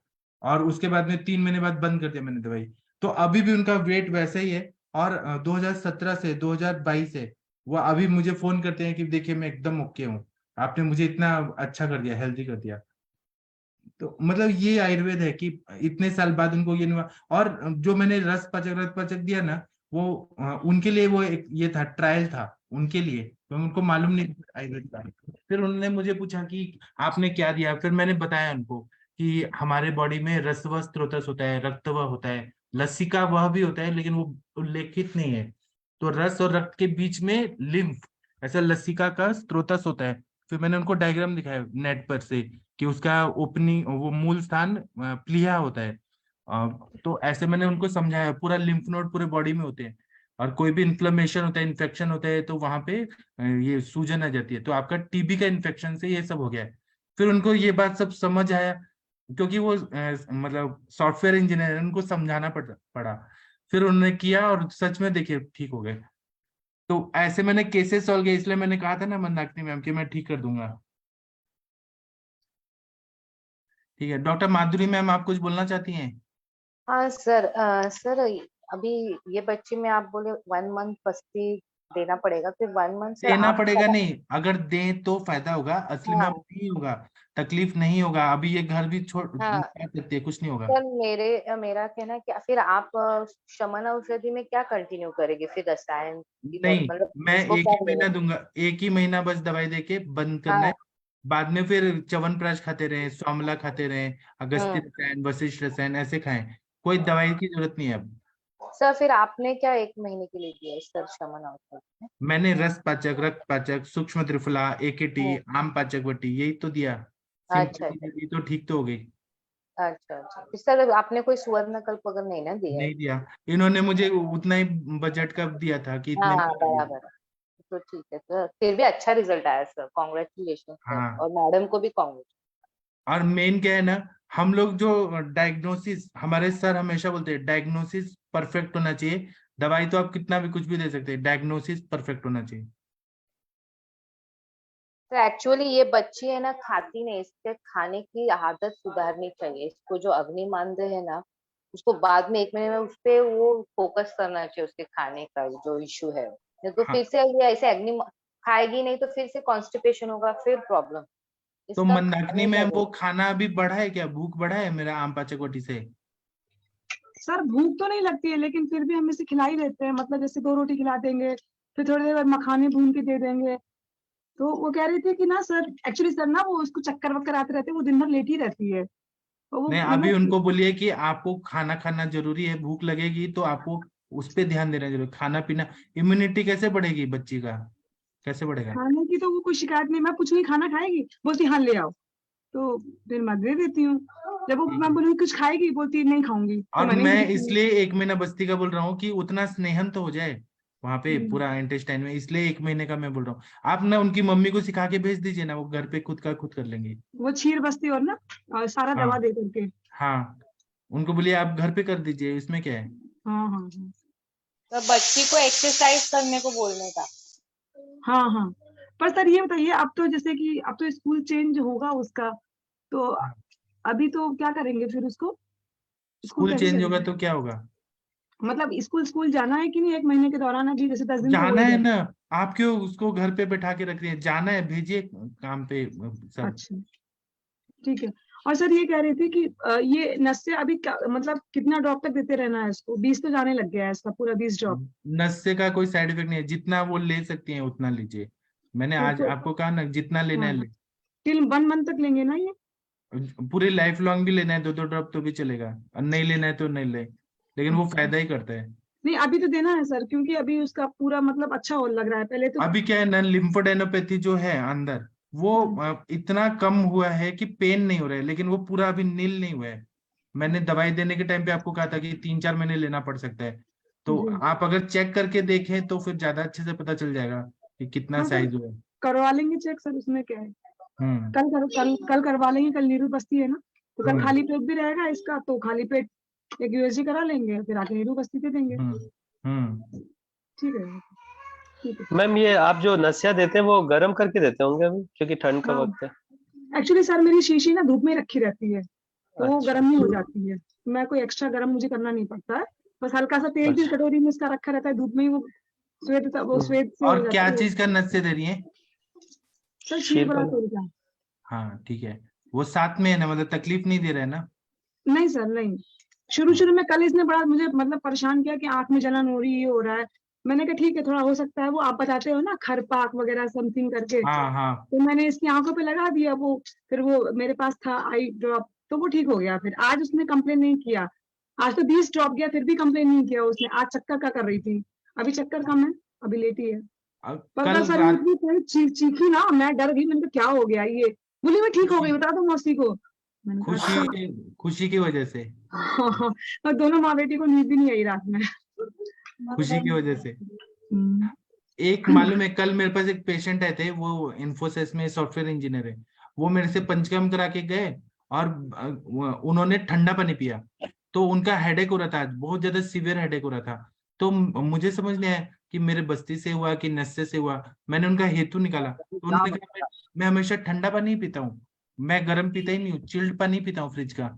और उसके बाद में 3 महीने बाद बंद कर दिया मैंने दवाई। तो अभी भी उनका वेट वैसा ही है, और 2017 से 2022 से वो अभी मुझे फोन करते हैं कि देखिए मैं एकदम ओके हूँ, आपने मुझे इतना अच्छा कर दिया, हेल्दी कर दिया। तो मतलब ये आयुर्वेद है कि इतने साल बाद उनको ये नहीं हुआ। और जो मैंने रस पाचक दिया ना, वो उनके लिए वो एक ये था, ट्रायल था उनके लिए, तो उनको मालूम नहीं था आयुर्वेद का। फिर उन्होंने मुझे पूछा कि आपने क्या दिया, फिर मैंने बताया उनको कि हमारे बॉडी में रसव स्रोतस होता है, रक्तव होता है, लसिका वह भी होता है, लेकिन वो उल्लेखित नहीं है। तो रस और रक्त के बीच में लिम्फ, ऐसा लसिका का स्रोतस होता है। फिर मैंने उनको डायग्राम दिखाया नेट पर से कि उसका ओपनिंग, वो मूल स्थान प्लीहा होता है। अ, तो ऐसे मैंने उनको समझाया, पूरा लिम्फ नोड पूरे बॉडी में होते हैं, और कोई भी इन्फ्लेमेशन होता है, इन्फेक्शन होता है, तो वहां पे ये सूजन आ जाती है, तो आपका टीबी का इन्फेक्शन से ये सब हो गया है। फिर उनको ये बात सब समझ आया, क्योंकि वो मतलब सॉफ्टवेयर इंजीनियर है, उनको समझाना पड़ा। फिर उन्होंने किया और सच में देखिए ठीक हो गए। तो ऐसे मैंने केसेस सॉल्व किए, इसलिए मैंने कहा था ना मंदाकिनी मैम कि मैं ठीक कर दूंगा। ठीक है, डॉक्टर माधुरी मैम आप कुछ बोलना चाहती हैं? हाँ सर, सर अभी ये बच्चे में आप बोले 1 मंथ पस्ती देना पड़ेगा, फिर 1 मंथ सर देना आप पड़ेगा नहीं, अगर दें तो फायदा होगा, असली में हाँ नहीं होगा, तकलीफ नहीं होगा। अभी ये घर भी छोड़ हाँ जा सकती है, कुछ नहीं होगा। सर, मेरा कहना है कि फिर आप शमन औषधि में क्या कंटिन्यू करेंगे, फिर रसायन की नहीं, मतलब मैं उसको एक क्या ही महीना करेंगे? दूंगा, एक ही महीना बस दवाई देके बंद करना है। हाँ। बाद में फिर च्यवनप्राश खाते रहें, स्वामला खाते रहें, अगस्त्य हम्म। रसायन, वशिष्ठ रसायन ऐसे खाएं, कोई दवाई की जरूरत नहीं है अब। सर फिर आपने क्या 1 महीने के लिए दिया है सर शमन औषधि में? मैंने रस पाचक, रक्त पाचक, सूक्ष्म त्रिफला, एकेटी, हम्म। आम पाचक वटी, यही तो दिया। अच्छा सिंपल अच्छा ये तो ठीक तो हो गई। अच्छा अच्छा, फिर सर आपने कोई सुवर्ण कल्प अगर नहीं ना दिया है? नहीं दिया, इन्होंने मुझे उतना ही बजट का दिया था कि इतने में हाँ कर बराबर है। तो ठीक है सर, फिर भी अच्छा रिजल्ट आया सर, कॉन्ग्रेचुलेशन सर, हाँ। और मैडम को भी कॉन्ग्रेचुलेशन। और मेन क्या है ना, हम लोग जो डायग्नोसिस, हमारे सर हमेशा बोलते हैं डायग्नोसिस परफेक्ट होना चाहिए, दवाई तो आप कितना भी कुछ भी दे सकते हैं, डायग्नोसिस परफेक्ट होना चाहिए। तो एक्चुअली ये बच्ची है ना, खाती नहीं, इसके खाने की आदत सुधारनी चाहिए इसको। जो अग्निमांद है ना, उसको बाद में 1 महीने में उस पे वो फोकस करना चाहिए, उसके खाने का जो इशू है। नहीं तो हाँ, फिर से ये ऐसे खाएगी नहीं तो फिर से कॉन्स्टिपेशन होगा, फिर प्रॉब्लम। तो इसका मंदाकिनी खाने का मैम वो वो खाना अभी बढ़ा है क्या, भूख बढ़ा है मेरा आम पाचक वटी से? सर भूख तो नहीं लगती है, लेकिन फिर भी हम इसे खिला ही देते हैं, मतलब जैसे 2 रोटी खिला देंगे, फिर थोड़ी देर बाद मखाने भून के दे देंगे। तो वो कह रही थी कि ना सर, एक्चुअली सर ना वो उसको चक्कर वक्कर आते रहते हैं, वो दिन भर लेटी रहती है, तो वो नहीं, अभी मतलब उनको बोलिए कि आपको खाना खाना जरूरी है, भूख लगेगी तो आपको उस पे ध्यान देना जरूरी, खाना पीना। इम्यूनिटी कैसे बढ़ेगी बच्ची का, कैसे बढ़ेगा? खाने की तो वो कोई शिकायत नहीं, मैं पूछूंगी खाना खाएगी, बोलती हाँ ले आओ, तो फिर मैं दे देती हूँ। जब वो ठीक मैं है। बोलूंगी कुछ खाएगी, बोलती नहीं खाऊंगी, तो और मैं नहीं मैं देती हूँ। इसलिए 1 महीना बस्ती का बोल रहा हूँ कि उतना स्नेहन तो हो जाए वहां पे हम्म। पूरा इंटेस्टाइन में, इसलिए 1 महीने का मैं बोल रहा हूँ। आप ना उनकी मम्मी को सिखा के भेज दीजिए ना, वो घर पे खुद का खुद कर लेंगी। वो क्षीर बस्ती और ना सारा हाँ दवा दे करके। हाँ, उनको बोलिए आप घर पे कर दीजिए, इसमें क्या है। हाँ हाँ हाँ तो बच्ची को एक्सरसाइज करने को बोलने का। हाँ हाँ। पर सर ये बताइए, अब तो जैसे कि अब तो स्कूल चेंज होगा उसका, तो हाँ। अभी तो क्या करेंगे फिर उसको, स्कूल स्कूल कैसे चेंज होगा करेंगे? तो क्या होगा? मतलब स्कूल स्कूल जाना है कि नहीं 1 महीने के दौरान, अभी जैसे 10 दिन तो हो जाना ही है गए। ना, आप क्यों उसको घर पे बैठा के रख रही है, जाना है, भेजिए काम पे सब। अच्छा ठीक है। और सर ये कह रही थी कि ये नशे अभी मतलब कितना ड्रॉप तक देते रहना है इसको? 20 तो जाने लग गया है इसका, पूरा 20 ड्रॉप। नशे का कोई साइड इफेक्ट नहीं है, जितना वो ले सकती हैं उतना लीजिए। मैंने आज तो आपको कहा ना, जितना लेना है हाँ, ले। टिल 1 मंथ तक लेंगे ना ये? पूरे लाइफ लॉन्ग भी लेना है 2-2 ड्रॉप तो भी चलेगा, और नहीं लेना है तो नहीं ले, लेकिन वो अच्छा, फायदा ही करता है। नहीं अभी तो देना है सर, क्योंकि अभी उसका पूरा मतलब अच्छा हो लग रहा है, पहले तो अभी क्या है ना, लिम्फोडेनोपैथी जो है अंदर, वो हम्म, इतना कम हुआ है कि पेन नहीं हो रहा है, लेकिन वो पूरा अभी नील नहीं हुआ है। मैंने दवाई देने के टाइम पे आपको कहा था कि 3-4 महीने लेना पड़ सकता है। तो जी आप अगर चेक करके देखें तो फिर ज्यादा अच्छे से पता चल जाएगा कि कितना हाँ सर, साइज हुआ है। करवा लेंगे चेक सर, उसमें क्या है। हम्म कल करवा लेंगे, कल नीरू बस्ती है ना, तो कल हम्म खाली पेट भी रहेगा इसका, तो खाली पेट एक यूएसजी करा लेंगे, फिर आके नीरू बस्ती दे देंगे। हम्म हम्म। ठीक है ठीक है। मैम ये आप जो नसिया देते हैं वो गर्म करके देते होंगे अभी, क्योंकि ठंड का हाँ वक्त है। एक्चुअली सर मेरी शीशी ना धूप में रखी रहती है, तो वो अच्छा गर्म नहीं हो जाती है, मैं कोई एक्स्ट्रा गर्म मुझे करना नहीं पड़ता है, बस हल्का सा तेल भी अच्छा कटोरी में इसका रखा रहता है, धूप में ही वो श्वेत वो श्वेत से हो और क्या जाती है। चीज का नस्य दे रही है? सर क्षीर बला तेल का। हाँ ठीक है, वो साथ में है ना, मतलब तकलीफ नहीं दे रहा है ना? नहीं सर नहीं, शुरू में कल इसने बड़ा मुझे मतलब परेशान किया कि आंख में जलन हो रही है, ये हो रहा है। मैंने कहा ठीक है, थोड़ा हो सकता है वो आप बताते हो ना खरपाक वगैरह समथिंग करके, हाँ हाँ तो मैंने इसकी आंखों पे लगा दिया वो। फिर वो मेरे पास था आई ड्रॉप, तो वो ठीक हो गया। फिर आज उसने कंप्लेन नहीं किया, आज तो 20 ड्रॉप गया फिर भी कंप्लेन नहीं किया उसने। आज चक्कर का कर रही थी, अभी चक्कर कम है, अभी लेटी है। अब पर कल कल सर रात इतनी तेज चीखी ना, मैं डर गई, मैंने कहा क्या हो गया ये। बोली मैं ठीक हो गई, बता दो मौसी को। मैंने कहा अच्छा। खुशी की वजह से, हाँ, और दोनों माँ बेटी को नींद भी नहीं आई रात में। खुशी की वजह से। हम्म, एक मालूम है, कल मेरे पास एक पेशेंट आए थे, वो इन्फोसिस में सॉफ्टवेयर इंजीनियर है। वो मेरे से पंचकर्म करा के गए और उन्होंने ठंडा पानी पिया, तो उनका हेडेक हो रहा था, बहुत ज्यादा सीवियर हेडेक हो रहा था। तो मुझे समझ नहीं आया कि मेरे बस्ती से हुआ कि नशे से हुआ। मैंने उनका हेतु निकाला, तो उन्होंने कहा मैं हमेशा ठंडा पानी ही पीता हूँ, मैं गर्म पीता ही नहीं हूँ, चिल्ड पानी पीता हूँ फ्रिज का।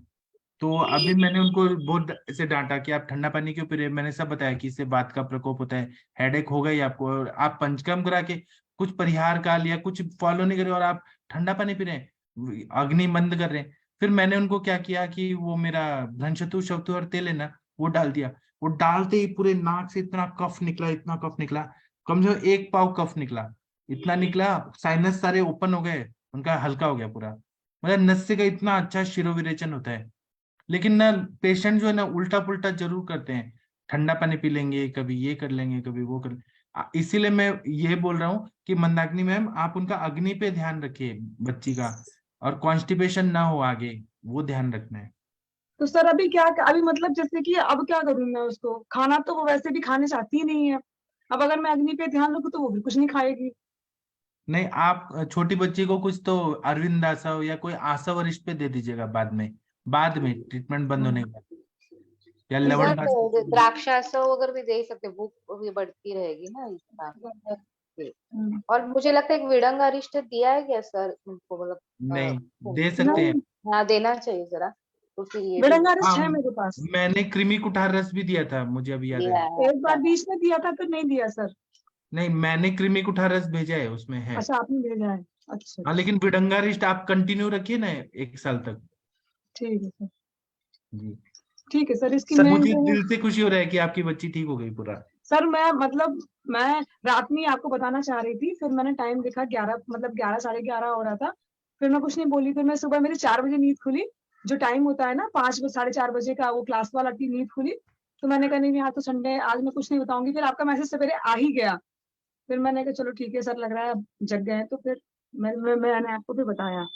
तो अभी मैंने उनको बहुत ऐसे डांटा कि आप ठंडा पानी क्यों पी रहे हैं। मैंने सब बताया कि इससे बात का प्रकोप होता है, हेडेक होगा ही आपको, और आप पंचकर्म करा के कुछ परिहार काल या कुछ फॉलो नहीं करे और आप ठंडा पानी पी रहे हैं, अग्नि मंद कर रहे हैं। फिर मैंने उनको क्या किया कि वो मेरा भ्रंशतु शवतु और तेल है ना, वो डाल दिया। वो डालते ही पूरे नाक से इतना कफ निकला, इतना कफ निकला, कम से कम 1 पाव कफ निकला। इतना निकला, साइनस सारे ओपन हो गए, उनका हल्का हो गया पूरा। मतलब नस्य का इतना अच्छा शिरोविरेचन होता है। लेकिन ना पेशेंट जो है ना उल्टा पुल्टा जरूर करते हैं, ठंडा पानी पी लेंगे, कभी ये कर लेंगे, कभी वो कर इसीलिए मैं ये बोल रहा हूँ कि मंदाकिनी मैम आप उनका अग्नि पे ध्यान रखिए बच्ची का, और कॉन्स्टिपेशन ना हो आगे, वो ध्यान रखना है। तो सर अभी क्या, अभी मतलब जैसे कि अब क्या करूं मैं, उसको खाना तो वो वैसे भी खाने चाहती ही नहीं है। अब अगर मैं अग्नि पे ध्यान रखूं तो वो भी कुछ नहीं खाएगी। नहीं, आप छोटी बच्ची को कुछ तो अरविंद आसव या कोई आसव वरिष्ठ पे दे दीजिएगा बाद में ट्रीटमेंट बंद होने के बाद, या लवण का। सर द्राक्षासव वगैरह भी दे सकते, भूख भी बढ़ती रहेगी ना इसका। और मुझे लगता है एक विडंग अरिष्ट दिया है क्या सर उनको, मतलब नहीं, दे सकते हैं। हाँ देना चाहिए जरा, तो फिर ये भी विडंगारिस्ट हाँ, है मेरे पास, मैंने कृमि कुठार रस भी दिया था, मुझे अभी याद है। दिया है। एक बार बीच में दिया था फिर नहीं दिया सर। नहीं, मैंने कृमि कुठार रस भेजा है, उसमें है। अच्छा आपने भेजा है, अच्छा हाँ, लेकिन विडंगारिष्ट आप कंटिन्यू रखिए ना 1 साल तक। ठीक है सर। जी ठीक है सर, इसकी सर, मैं मुझे दिल से खुशी हो रहा है कि आपकी बच्ची ठीक हो गई पूरा। सर मैं मतलब मैं रात में ही आपको बताना चाह रही थी, फिर मैंने टाइम देखा 11 मतलब 11 साढ़े 11 हो रहा था, फिर मैं कुछ नहीं बोली। फिर मैं सुबह मेरी 4 बजे नींद खुली, जो टाइम होता है ना 5 साढ़े 4 बजे का, वो क्लास वाला की नींद खुली। तो मैंने कहा नहीं आज तो संडे है, आज मैं कुछ नहीं बताऊंगी। फिर आपका मैसेज सवेरे आ ही गया, फिर मैंने कहा चलो ठीक है सर, लग रहा है अब जग गए। तो फिर मैंने आपको भी बताया।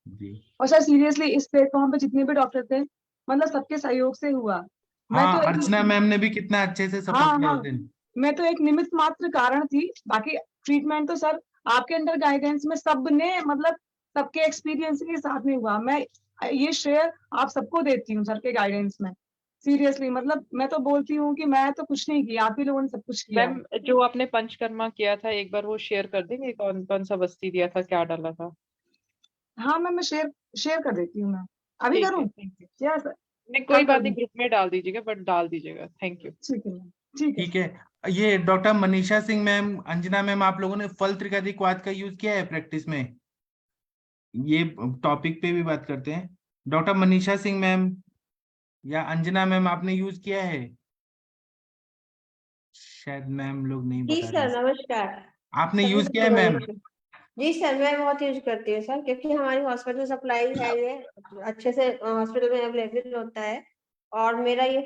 जी और सर सीरियसली इस प्लेटफॉर्म पे जितने भी डॉक्टर थे, मतलब सबके सहयोग से हुआ। मैं हाँ, तो अर्चना मैम ने भी कितना अच्छे से हाँ सपोर्ट किया हाँ, उस दिन। मैं तो एक निमित्त मात्र कारण थी, बाकी ट्रीटमेंट तो सर आपके अंडर गाइडेंस में सबने मतलब सबके एक्सपीरियंस के साथ में हुआ। मैं ये श्रेय आप सबको देती हूँ सर के गाइडेंस में, सीरियसली। मतलब मैं तो बोलती हूँ कि मैं तो कुछ नहीं किया, आप ही लोगों ने सब कुछ किया है। मैम जो आपने पंचकर्मा किया था एक बार वो शेयर कर देंगे, कौन कौन सा बस्ती दिया था, क्या डाला था? हाँ मैम मैं शेयर शेयर कर देती हूँ। मैं अभी ठीक है, करूँ थैंक यू। क्या सर? नहीं कल कोई बात नहीं, करूँ? ग्रुप में डाल दीजिएगा, बट डाल दीजिएगा। Thank you. ठीक है मैम, ठीक है। ठीक है, ये doctor Manisha Singh ma'am, Anjana ma'am, आप लोगों ने फल त्रिकादिक्वाथ का यूज किया है प्रैक्टिस में? ये टॉपिक पे भी बात करते हैं। डॉक्टर मनीषा सिंह मैम या अंजना मैम, आपने यूज किया है? शायद मैम लोग नहीं जी बता सर रहे। नमस्कार। आपने सभी यूज को किया है मैम? नमस्कार। जी सर मैं बहुत यूज करती हूँ सर, क्योंकि हमारी हॉस्पिटल सप्लाई है, ये अच्छे से हॉस्पिटल में अवेलेबल होता है। और मेरा ये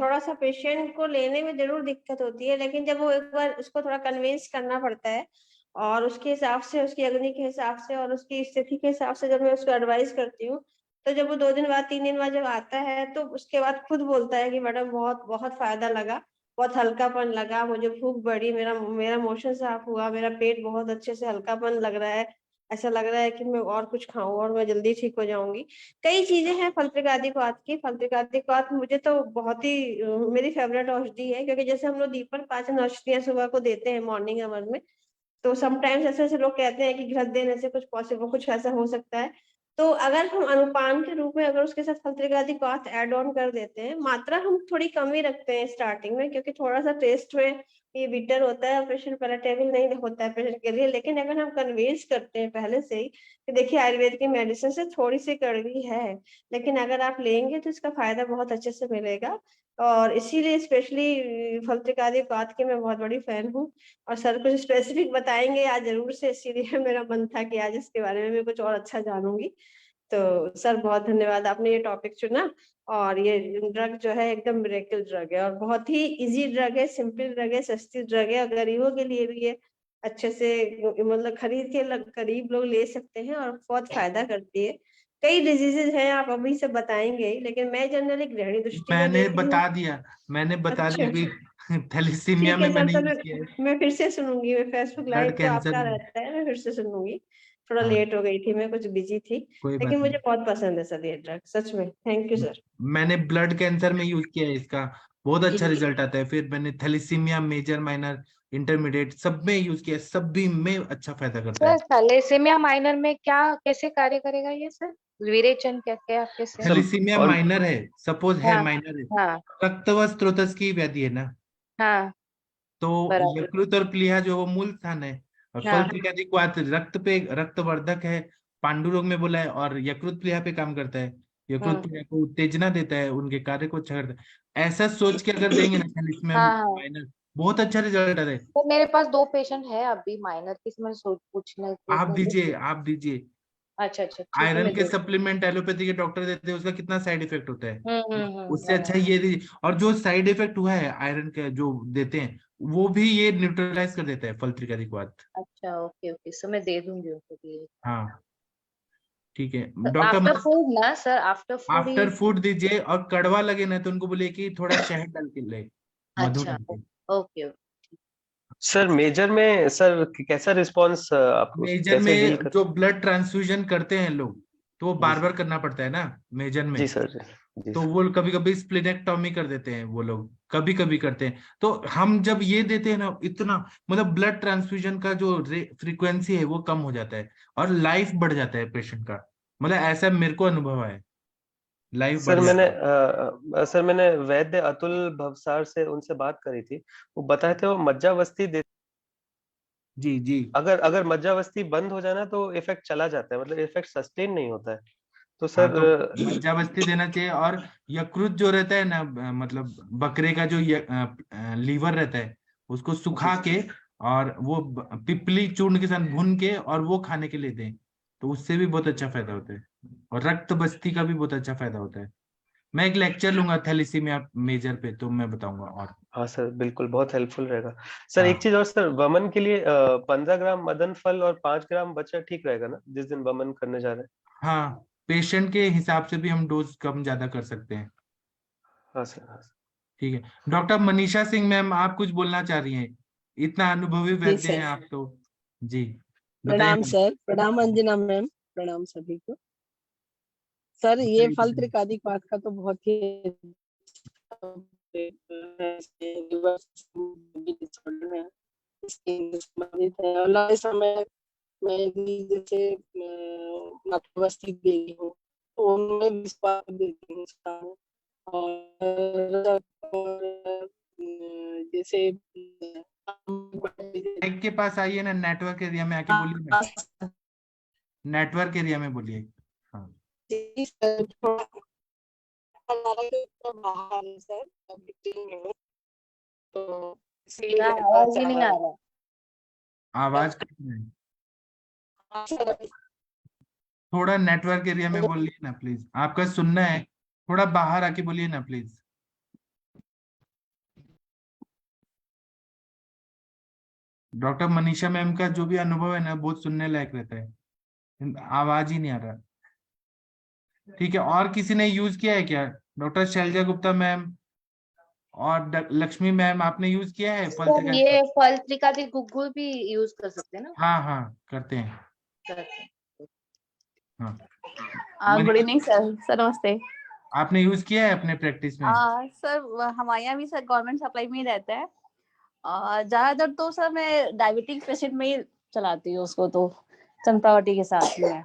थोड़ा सा पेशेंट को लेने में जरूर दिक्कत होती है, लेकिन जब वो एक बार उसको थोड़ा कन्विंस करना पड़ता है, और उसके हिसाब से, उसकी अग्नि के हिसाब से और उसकी स्थिति के हिसाब से जब मैं उसको एडवाइस करती हूँ, तो जब वो 2 दिन बाद 3 दिन बाद जब आता है, तो उसके बाद खुद बोलता है कि मैडम बहुत बहुत फायदा लगा, बहुत हल्कापन लगा, मुझे भूख बढ़ी, मेरा मेरा मोशन साफ हुआ, मेरा पेट बहुत अच्छे से हल्कापन लग रहा है, ऐसा लग रहा है कि मैं और कुछ खाऊं और मैं जल्दी ठीक हो जाऊंगी। कई चीजें हैं फलत्रिकादिक्वाथ की। फलत्रिकादिक्वाथ मुझे तो बहुत ही मेरी फेवरेट औषधि है, क्योंकि जैसे हम लोग दीपक पाचन औषधियां सुबह को देते हैं मॉर्निंग आवर में, तो समटाइम्स ऐसे ऐसे लोग कहते हैं कि घृत देने से कुछ पॉसिबल, कुछ ऐसा हो सकता है। तो अगर हम अनुपान के रूप में अगर उसके साथ फलत्रिकादिक्वाथ ऐड ऑन कर देते हैं, मात्रा हम थोड़ी कम ही रखते हैं स्टार्टिंग में, क्योंकि थोड़ा सा टेस्ट में ये बिटर होता है, ऑपरेशन पैलेटेबल नहीं होता है पेशेंट के लिए। लेकिन अगर हम कन्विंस करते हैं पहले से ही कि देखिए आयुर्वेद की मेडिसिन से थोड़ी सी कड़वी है, लेकिन अगर आप लेंगे तो इसका फायदा बहुत अच्छे से मिलेगा। और इसीलिए स्पेशली फलत्रिकादि पात की मैं बहुत बड़ी फैन हूँ। और सर कुछ स्पेसिफिक बताएंगे आज जरूर से, इसीलिए मेरा मन था कि आज इसके बारे में मैं कुछ और अच्छा जानूंगी। तो सर बहुत धन्यवाद, आपने ये टॉपिक चुना। और ये ड्रग जो है एकदम मिरेकल ड्रग है और बहुत ही इजी ड्रग है, सिंपल ड्रग है, सस्ती ड्रग है। और गरीबों के लिए भी ये अच्छे से मतलब खरीद के गरीब लोग ले सकते हैं और बहुत फायदा करती है। कई डिजीजेज हैं, आप अभी से बताएंगे ही, लेकिन मैं जनरली गृहिणी दृष्टि में मैंने देती हूँ। बता दिया, मैंने बता दिया अच्छा अभी थैलीसीमिया ठीक है में सर, मैंने तो यूज किया है, मैं फिर से सुनूंगी। मैं फेसबुक लाइव ब्लड तो कैंसर आपका में। रहता है, मैं फिर से सुनूंगी। थोड़ा हाँ लेट हो गई थी, मैं कुछ बिजी थी, कोई बात लेकिन नहीं। मुझे बहुत पसंद है सर ये ड्रग, सच में। Thank you sir. मैंने ब्लड कैंसर में यूज किया है इसका, बहुत जी अच्छा जी। रिजल्ट आता है। फिर मैंने थैलीसीमिया मेजर माइनर इंटरमीडिएट सब में यूज किया है, सभी में अच्छा फायदा करता है। सर थैलेसीमिया माइनर में क्या कैसे कार्य करेगा ये सर? विरेचन क्या क्या कैसे? थैलीसीमिया और माइनर है, सपोज है हाँ माइनर है, हाँ रक्त व स्रोतस की व्याधि है ना, हाँ तो बराबर। यकृत और प्लीहा जो वो मूल स्थान है, और फल हाँ त्रिकादि क्वाथ रक्त पे रक्तवर्धक है, पांडु रोग में बोला है, और यकृत प्लीहा पे काम करता है, यकृत हाँ प्लीहा को उत्तेजना देता है, उनके कार्य को अच्छा करता है। ऐसा सोच के अगर देंगे ना इसमें हाँ हाँ। माइनर, बहुत अच्छा रिजल्ट आता है। तो मेरे पास 2 पेशेंट है अभी माइनर की, मैं सोच पूछना आप पूछना दीजिए, आप दीजिए। अच्छा अच्छा ठीक है, आयरन मैं के दे। सप्लीमेंट एलोपैथी के डॉक्टर देते हैं, उसका कितना साइड इफेक्ट होता है, उससे अच्छा बराबर। ये दीजिए। और जो साइड इफेक्ट हुआ है आयरन के जो देते हैं, वो भी ये न्यूट्रलाइज कर देता है फल त्रिकादि क्वाथ। अच्छा ओके ओके, सो मैं दे दूंगी उनको भी। हाँ ठीक है डॉक्टर। आफ्टर फूड ना सर, आफ्टर फूड ही। आफ्टर फूड दीजिए, और कड़वा लगे ना तो उनको बोलिए कि थोड़ा शहद डाल के ले, मधु अच्छा डाल के। Okay okay. सर मेजर में सर कैसा रिस्पांस आप मेजर कैसे डील में कर? जो ब्लड ट्रांसफ्यूजन करते हैं लोग, तो वो जी बार बार करना पड़ता है ना मेजर में, जी सर जी तो सर। वो कभी कभी स्प्लेनेक्टॉमी कर देते हैं वो लोग, कभी कभी करते हैं। तो हम जब ये देते हैं ना, इतना मतलब ब्लड ट्रांसफ्यूजन का जो फ्रीक्वेंसी है वो कम हो जाता है, और लाइफ बढ़ जाता है पेशेंट का, मतलब ऐसा मेरे को अनुभव है, लाइफ बढ़ सर मैंने जाता है। सर मैंने वैद्य अतुल भवसार से उनसे बात करी थी, वो बताए थे वो मज्जावस्ती दे, जी जी। अगर अगर मज्जावस्ती बंद हो जाना तो इफेक्ट चला जाता है, मतलब इफेक्ट सस्टेन नहीं होता है। तो हाँ सर तो मज्जावस्ती देना चाहिए, और यकृत जो रहता है ना, मतलब बकरे का जो लीवर रहता है, उसको जी सुखा के, और वो पिपली चूर्ण के साथ भून के, और वो खाने के लिए दें, तो उससे भी बहुत अच्छा फायदा होता है, और रक्त बस्ती का भी बहुत अच्छा फायदा होता है। मैं एक लेक्चर लूंगा थैलीसीमिया मेजर पे, तो मैं बताऊंगा। और हाँ सर बिल्कुल, बहुत हेल्पफुल रहेगा। सर एक हाँ चीज और सर, वमन के लिए 15 ग्राम मदन फल और 5 ग्राम बच्चा ठीक रहेगा ना, जिस दिन वमन करने जा रहे हैं? हाँ, पेशेंट के हिसाब से भी हम डोज कम ज्यादा कर सकते हैं। हाँ सर हाँ सर। ठीक है डॉक्टर मनीषा सिंह मैम, आप कुछ बोलना चाह रही हैं, इतना अनुभवी जी वैद्य हैं सर। आप तो। जी प्रणाम बताइए। सर, प्रणाम अंजना मैम, प्रणाम सभी को। सर ये बताइए फल बताइए। त्रिकादि पात का तो बहुत ही संबंधित है, और लंबे समय में भी जैसे मातृवस्ती दे रही हूँ तो उनमें विश्वास देती हूँ उसका। और जैसे माइक के पास आइए ना, नेटवर्क एरिया में आके बोलिए ना, नेटवर्क एरिया में बोलिए। हाँ बाहर है सर, मीटिंग में हूँ, तो ना इसलिए आवाज ही नहीं ज्यादा आ रहा। आवाज कट रही है। सर। थोड़ा नेटवर्क एरिया में बोलिए ना प्लीज, आपका सुनना है, थोड़ा बाहर आके बोलिए ना प्लीज। डॉक्टर मनीषा मैम का जो भी अनुभव है ना, बहुत सुनने लायक रहता है, आवाज ही नहीं आ रहा। ठीक है, और किसी ने यूज किया है क्या? डॉक्टर शैलजा गुप्ता मैम और लक्ष्मी मैम, आपने यूज किया है फल सर त्रिकाल? ये फल त्रिकादि गुग्गुल भी यूज कर सकते हैं ना? हाँ हाँ करते हैं। करते हैं। हाँ गुड इवनिंग सर। सर नमस्ते। आपने यूज किया है अपने प्रैक्टिस में? सर हमारे यहाँ भी सर गवर्नमेंट सप्लाई में ही रहता है, ज्यादातर तो सर मैं डायबिटिक पेशेंट में ही चलाती हूँ उसको, तो चंपावटी के साथ में।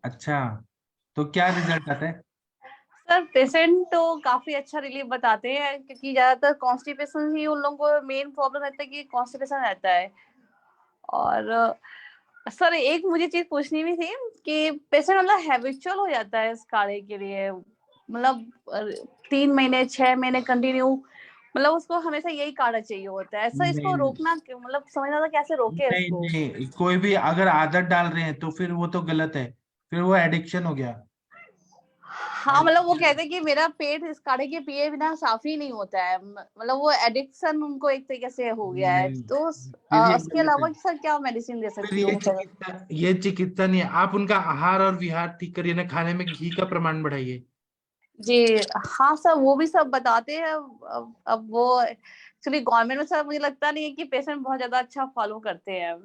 अच्छा, तो क्या रिजल्ट आता है? सर पेशेंट तो काफी अच्छा रिलीफ बताते हैं, क्योंकि ज्यादातर कॉन्स्टिपेशन ही उन लोगों को मेन प्रॉब्लम रहता है कि कॉन्स्टिपेशन रहता है। और सर एक मुझे चीज पूछनी भी थी कि पेशेंट मतलब हैबिचुअल हो जाता है इस काढ़े के लिए, मतलब 3 महीने 6 महीने कंटिन्यू, मतलब उसको हमेशा यही काढ़ा चाहिए होता है, ऐसा इसको नहीं रोकना मतलब समझना था कैसे रोके नहीं इसको। नहीं, कोई भी अगर आदत डाल रहे हैं तो फिर वो तो गलत है, फिर वो एडिक्शन हो गया। हाँ मतलब वो कहते हैं कि मेरा पेट इस काढ़े के पिए बिना साफ ही नहीं होता है, मतलब वो एडिक्शन उनको एक तरीके से हो गया है। नहीं, तो फिर ये उसके गलत है। अलावा सर क्या मेडिसिन दे फिर सकती हूँ सर? ये चिकित्सा नहीं है। आप उनका आहार और विहार ठीक करिए ना, खाने में घी का प्रमाण बढ़ाइए। जी हाँ सर, वो भी सब बताते हैं। अब वो एक्चुअली गवर्नमेंट में सर मुझे लगता नहीं है कि पेशेंट बहुत ज्यादा अच्छा फॉलो करते हैं।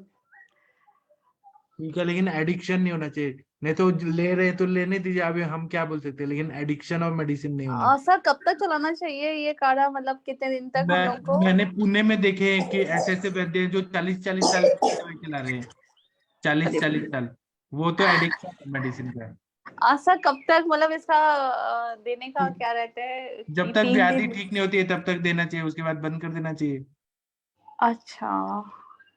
ठीक है, लेकिन एडिक्शन नहीं होना चाहिए। नहीं तो ले रहे तो लेने दीजिए, अभी हम क्या बोल सकते हैं, लेकिन एडिक्शन और मेडिसिन नहीं होना। सर कब तक चलाना चाहिए ये काढ़ा, मतलब कितने दिन तक हम लोग को? मैंने पुणे में देखे हैं कि ऐसे ऐसे वैद्य हैं जो 40-40 साल की दवाई चला रहे हैं। 40-40 साल, वो तो एडिक्शन है मेडिसिन का। सर कब तक, मतलब इसका देने का क्या रहता है जब कि तक 3 व्याधि दिन? ठीक नहीं होती है तब तक देना चाहिए, उसके बाद बंद कर देना चाहिए। अच्छा।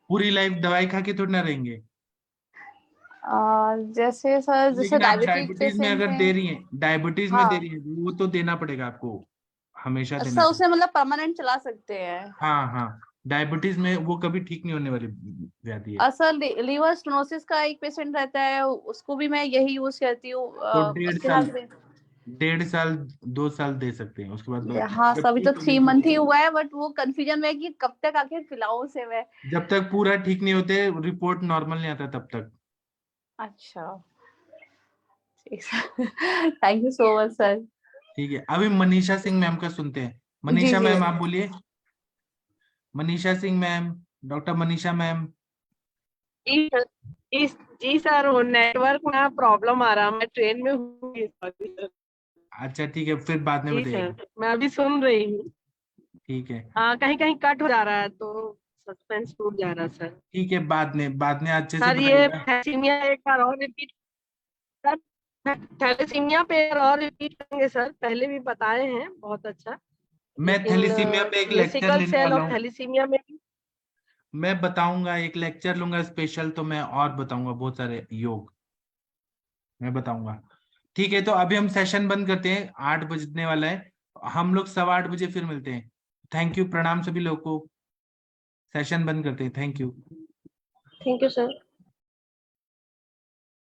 पूरी लाइफ दवाई खा के थोड़ी ना रहेंगे। जैसे सर जैसे लेकिन आप डायबिटिक डायबिटीज में पेशेंट अगर दे में। रही हैं, डायबिटीज में दे हाँ रही हैं, वो तो देना पड़ेगा आपको, हमेशा देना सर पड़ेगा। उसे मतलब परमानेंट चला सकते हैं? हाँ हाँ, डायबिटीज में वो कभी ठीक नहीं होने वाली व्याधि है। सर लीवर स्टेनोसिस का एक पेशेंट रहता है, उसको भी मैं यही यूज करती हूँ। तो डेढ़ उसके साल, साथ भी 1.5 साल 2 साल दे सकते हैं, उसके बाद हाँ जब सर अभी तो ठीक 3 होने मंथ ही की, हुआ है, बट वो कंफ्यूजन में है कि कब तक आखिर खिलाऊं उसे मैं। जब तक पूरा ठीक नहीं होते, रिपोर्ट नॉर्मल नहीं आता तब तक। अच्छा ठीक sir, thank you so much sir. ठीक है, अभी मनीषा सिंह मैम का सुनते हैं। जी मनीषा जी मैम आप बोलिए। Manisha Singh ma'am, doctor Manisha ma'am. जी सर, जी सर, वो नेटवर्क में प्रॉब्लम आ रहा, मैं ट्रेन में हूँ इस वक्त सर। अच्छा ठीक है, फिर बाद में जी बताइएगा। सर, मैं अभी सुन रही हूँ। ठीक है। हाँ, कहीं कहीं कट हो जा रहा है तो सस्पेंस टूट जा रहा है सर। ठीक है, बाद में अच्छे से सर ये बताइएगा। थैलेसीमिया एक बार और रिपीट, सर थैलेसीमिया पे एक बार और रिपीट करेंगे सर? पहले भी बताए हैं, बहुत अच्छा, मैं लेकिन थैलीसीमिया पे एक ये लेक्चर सिकल लेने सेल वाला और हूँ। थैलेसीमिया में भी। मैं बताऊंगा, एक लेक्चर लूंगा स्पेशल, तो मैं और बताऊंगा बहुत सारे योग मैं बताऊंगा। ठीक है, तो अभी हम सेशन बंद करते हैं, 8 बजने वाला है। हम लोग 8:15 फिर मिलते हैं। थैंक यू, प्रणाम सभी लोगों को। सेशन बंद करते हैं। Thank you. Thank you sir.